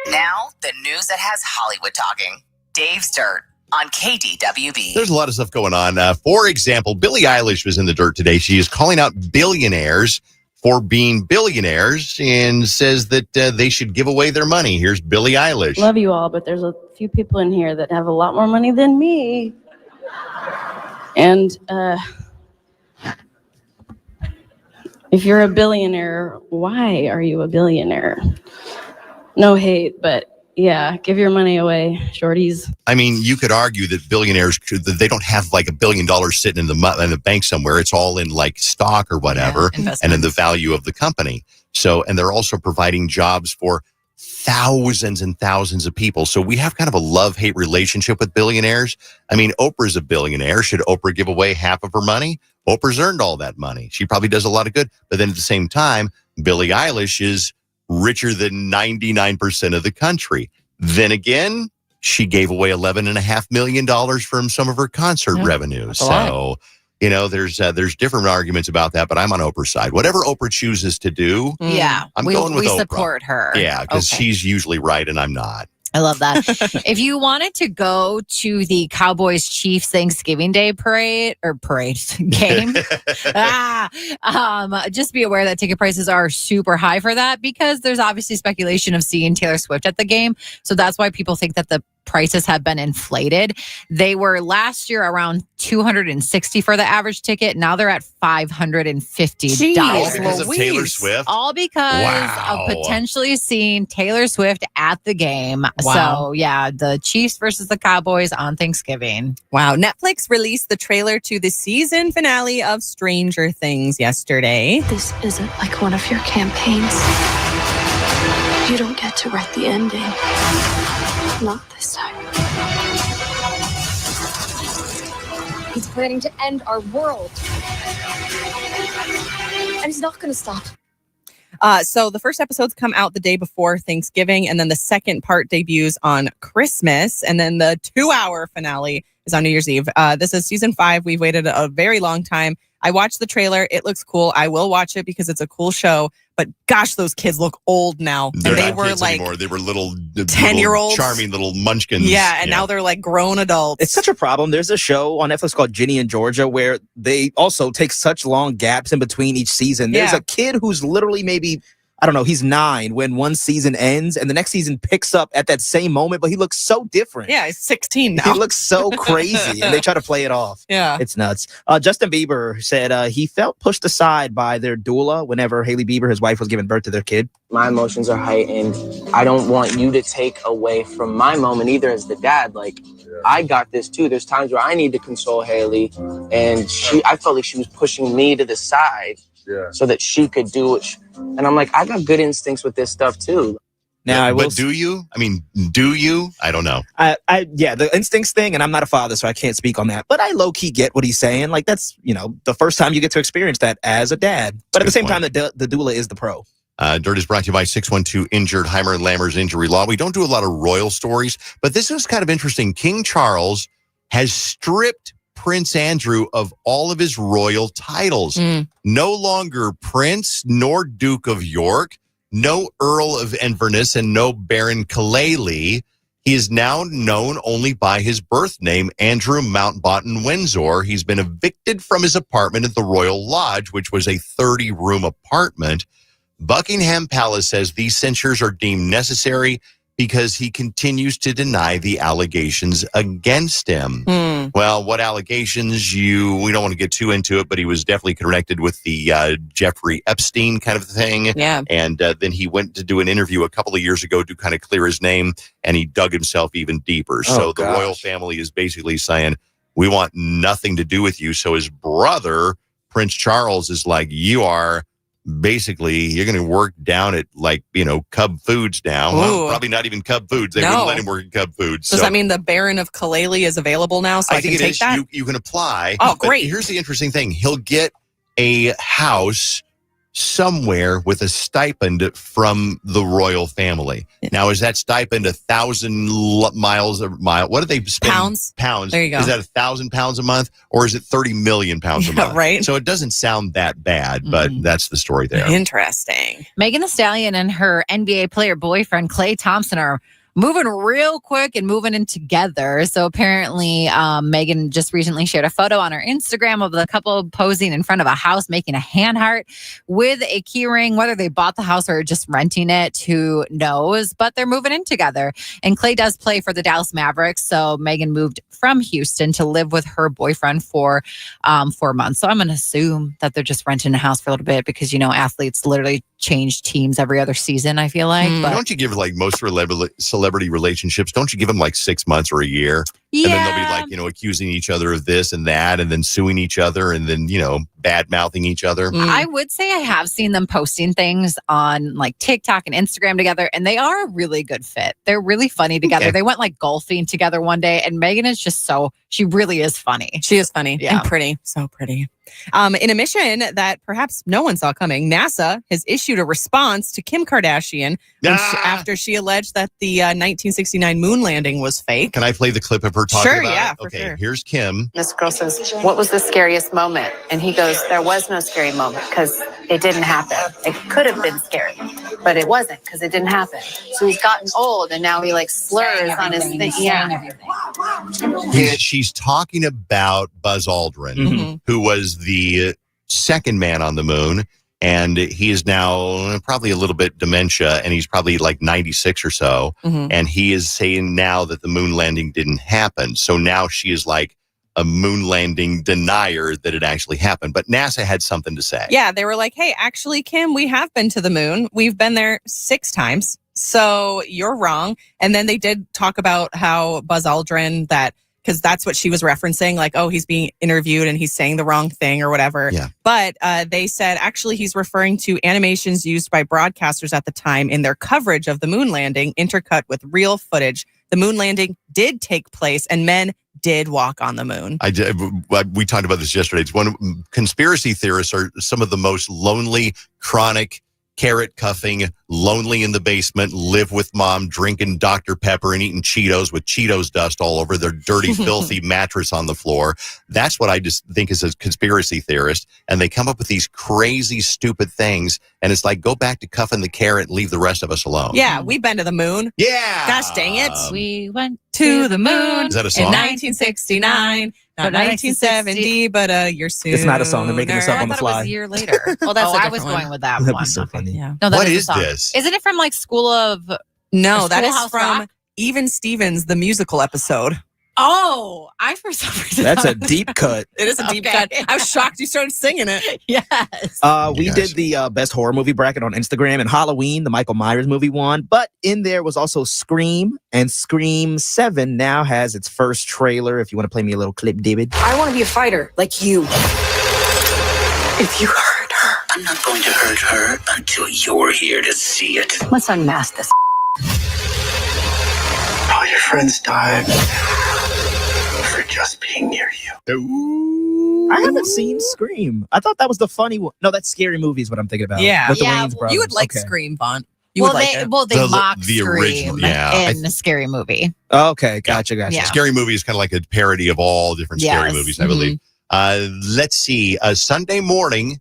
Now, the news that has Hollywood talking. Dave's Dirt on KDWB. There's a lot of stuff going on. For example, Billie Eilish was in the dirt today. She is calling out billionaires for being billionaires and says that they should give away their money. Here's Billie Eilish. Love you all, but there's a few people in here that have a lot more money than me. And if you're a billionaire, why are you a billionaire? No hate, but yeah, give your money away, shorties. I mean, you could argue that billionaires, they don't have like $1 billion sitting in the bank somewhere. It's all in like stock or whatever, and in the value of the company. So, and they're also providing jobs for thousands and thousands of people. So we have kind of a love-hate relationship with billionaires. I mean, Oprah's a billionaire. Should Oprah give away half of her money? Oprah's earned all that money. She probably does a lot of good. But then at the same time, Billie Eilish is richer than 99% of the country. Then again, she gave away $11.5 million from some of her concert revenue. So, you know, there's different arguments about that, but I'm on Oprah's side. Whatever Oprah chooses to do, I'm going with Oprah. We support her. Yeah, because she's usually right and I'm not. I love that. If you wanted to go to the Cowboys Chiefs Thanksgiving Day parade game, just be aware that ticket prices are super high for that because there's obviously speculation of seeing Taylor Swift at the game. So that's why people think that the prices have been inflated. They were last year around $260 for the average ticket. Now they're at $550. All because of Taylor Swift? All because of potentially seeing Taylor Swift at the game. So, yeah, the Chiefs versus the Cowboys on Thanksgiving. Wow. Netflix released the trailer to the season finale of Stranger Things yesterday. This isn't like one of your campaigns. You don't get to write the ending. Not this time. He's planning to end our world. And he's not going to stop. So the first episodes come out the day before Thanksgiving, and then the second part debuts on Christmas, and then the 2-hour finale is on New Year's Eve. This is season 5. We've waited a very long time. I watched the trailer. It looks cool. I will watch it because it's a cool show. But gosh, those kids look old now. They're and they not were kids like anymore. They were little 10-year-olds, charming little munchkins. Yeah, and now they're like grown adults. It's such a problem. There's a show on Netflix called Ginny and Georgia where they also take such long gaps in between each season. There's a kid who's literally maybe, I don't know, he's 9 when one season ends and the next season picks up at that same moment, but he looks so different. Yeah, he's 16 now. He looks so crazy and they try to play it off. Yeah. It's nuts. Justin Bieber said he felt pushed aside by their doula whenever Hailey Bieber, his wife, was giving birth to their kid. My emotions are heightened. I don't want you to take away from my moment either as the dad. Like, I got this too. There's times where I need to console Hailey and I felt like she was pushing me to the side. So that she could do it. And I'm like, I got good instincts with this stuff too. Now, but do you? I mean, do you? I don't know. Yeah, the instincts thing, and I'm not a father, so I can't speak on that. But I low-key get what he's saying. Like, that's, the first time you get to experience that as a dad. But at the same time, the doula is the pro. Dirt is brought to you by 612 Injured, Heimer and Lammer's Injury Law. We don't do a lot of royal stories, but this is kind of interesting. King Charles has stripped Prince Andrew of all of his royal titles. No longer Prince nor Duke of York, no Earl of Inverness, and no Baron Kaleli. He is now known only by his birth name, Andrew Mountbatten Windsor. He's been evicted from his apartment at the Royal Lodge, which was a 30-room apartment. Buckingham Palace says these censures are deemed necessary because he continues to deny the allegations against him. Well, what allegations? We don't want to get too into it, but he was definitely connected with the Jeffrey Epstein kind of thing. Yeah. And then he went to do an interview a couple of years ago to kind of clear his name, and he dug himself even deeper. So the royal family is basically saying, we want nothing to do with you. So his brother, Prince Charles, is like, you are... Basically, you're going to work down at Cub Foods now. Well, probably not even Cub Foods. They wouldn't let him work at Cub Foods. Does that mean the Baron of Kaleli is available now? So I think can take that? You can apply. Oh, great. Here's the interesting thing. He'll get a house somewhere with a stipend from the royal family. Now, is that stipend 1,000 miles a mile? What do they spend? Pounds. There you go. Is that 1,000 pounds a month, or is it 30 million pounds a month? Right. So it doesn't sound that bad, but that's the story there. Interesting. Megan Thee Stallion and her NBA player boyfriend Klay Thompson are moving real quick and moving in together. So apparently Megan just recently shared a photo on her Instagram of the couple posing in front of a house making a hand heart with a key ring. Whether they bought the house or just renting it, who knows, but they're moving in together. And Klay does play for the Dallas Mavericks, so Megan moved from Houston to live with her boyfriend for 4 months. So I'm going to assume that they're just renting a house for a little bit because, athletes literally change teams every other season, I feel like. But don't you give most celebrity relationships, don't you give them like 6 months or a year? Yeah. And then they'll be accusing each other of this and that, and then suing each other, and then, bad mouthing each other. I would say I have seen them posting things on like TikTok and Instagram together, and they are a really good fit. They're really funny together. Okay. They went like golfing together one day, and Megan is just she really is funny. She is funny and pretty. So pretty. In a mission that perhaps no one saw coming, NASA has issued a response to Kim Kardashian after she alleged that the 1969 moon landing was fake. Can I play the clip of her talking about it? For sure. Here's Kim. This girl says, "What was the scariest moment?" And he goes, "There was no scary moment because it didn't happen. It could have been scary, but it wasn't because it didn't happen." So he's gotten old, and now he slurs on his thing. She's talking about Buzz Aldrin, who was the second man on the moon, and he is now probably a little bit dementia, and he's probably like 96 or so, and he is saying now that the moon landing didn't happen. So now she is like a moon landing denier that it actually happened. But NASA had something to say. Yeah, they were like, "Hey, actually, Kim, we have been to the moon. We've been there 6 times. So you're wrong." And then they did talk about how Buzz Aldrin, because that's what she was referencing, like, oh, he's being interviewed and he's saying the wrong thing or whatever. Yeah. But they said, actually, he's referring to animations used by broadcasters at the time in their coverage of the moon landing, intercut with real footage. The moon landing did take place and men did walk on the moon. We talked about this yesterday. It's conspiracy theorists are some of the most lonely, chronic, carrot cuffing, lonely in the basement, live with mom, drinking Dr. Pepper and eating Cheetos with Cheetos dust all over their dirty, filthy mattress on the floor. That's what I just think is a conspiracy theorist. And they come up with these crazy, stupid things. And it's like, go back to cuffing the carrot and leave the rest of us alone. Yeah, we've been to the moon. Yeah. Gosh dang it. We went to the moon. Is that a song? In 1969. Not 1970, but you're soon. It's not a song. They're making this up on the fly. It was a year later. Oh, I was going with that That'd one. be so funny. Yeah. No, what is this? Isn't it from like School of... No, that is from Rock? Even Stevens, the musical episode. Oh, I for some reason... That's a deep cut. It is a deep cut. I was shocked you started singing it. Yes. We did the best horror movie bracket on Instagram, and Halloween, the Michael Myers movie, won. But in there was also Scream, and Scream 7 now has its first trailer. If you want to play me a little clip, David. I want to be a fighter like you. If you hurt her, I'm not going to hurt her until you're here to see it. let's unmask this. All your friends died for just being near you. I haven't seen Scream. I thought that was the funny one. No, that's Scary Movie is what I'm thinking about. Yeah. With the Wayans brothers. You would like Okay. Scream, Vaughn. They mock the Scream original, in the Scary Movie. Okay, gotcha. Yeah. Scary Movie is kind of like a parody of all different scary movies, I believe. Let's see. Sunday morning,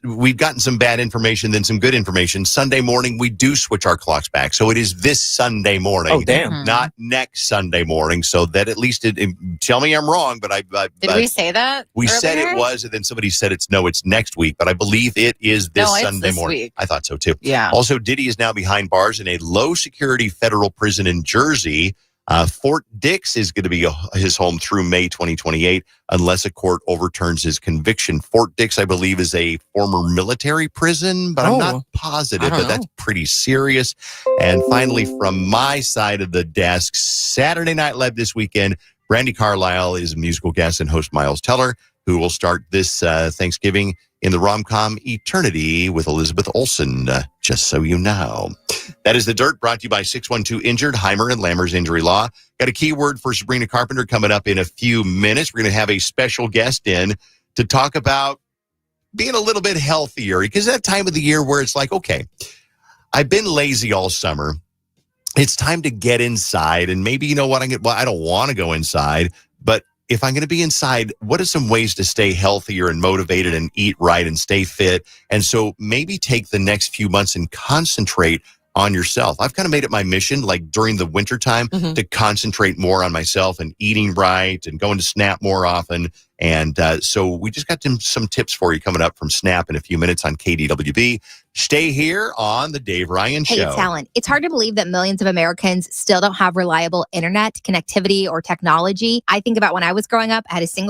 we've gotten some bad information, then some good information. Sunday morning, we do switch our clocks back. So it is this Sunday morning. Oh, damn. Not next Sunday morning. So that at least, tell me I'm wrong, but Did we say that? We said earlier? it was, and then somebody said it's next week. But I believe it is this it's Sunday this morning. week. I thought so too. Yeah. Also, Diddy is now behind bars in a low security federal prison in Jersey. Fort Dix is going to be his home through May 2028 unless a court overturns his conviction. Fort Dix, I believe, is a former military prison, but I'm not positive, but that's pretty serious. And finally, from my side of the desk, Saturday Night Live this weekend, Brandi Carlile is a musical guest and host Miles Teller, who will start this Thanksgiving in the rom-com Eternity with Elizabeth Olsen, just so you know. That is The Dirt, brought to you by 612 Injured, Heimer and Lammers Injury Law. Got a keyword for Sabrina Carpenter coming up in a few minutes. We're going to have a special guest in to talk about being a little bit healthier, because that time of the year where it's like, okay, I've been lazy all summer. It's time to get inside, and maybe, you know what, I don't want to go inside, but if I'm going to be inside, what are some ways to stay healthier and motivated and eat right and stay fit? And so maybe take the next few months and concentrate on yourself. I've kind of made it my mission, like during the wintertime, to concentrate more on myself and eating right and going to Snap more often. And so we just got some tips for you coming up from Snap in a few minutes on KDWB. Stay here on the Dave Ryan Show. Hey, Talent. It's hard to believe that millions of Americans still don't have reliable internet connectivity or technology. I think about when I was growing up, I had a single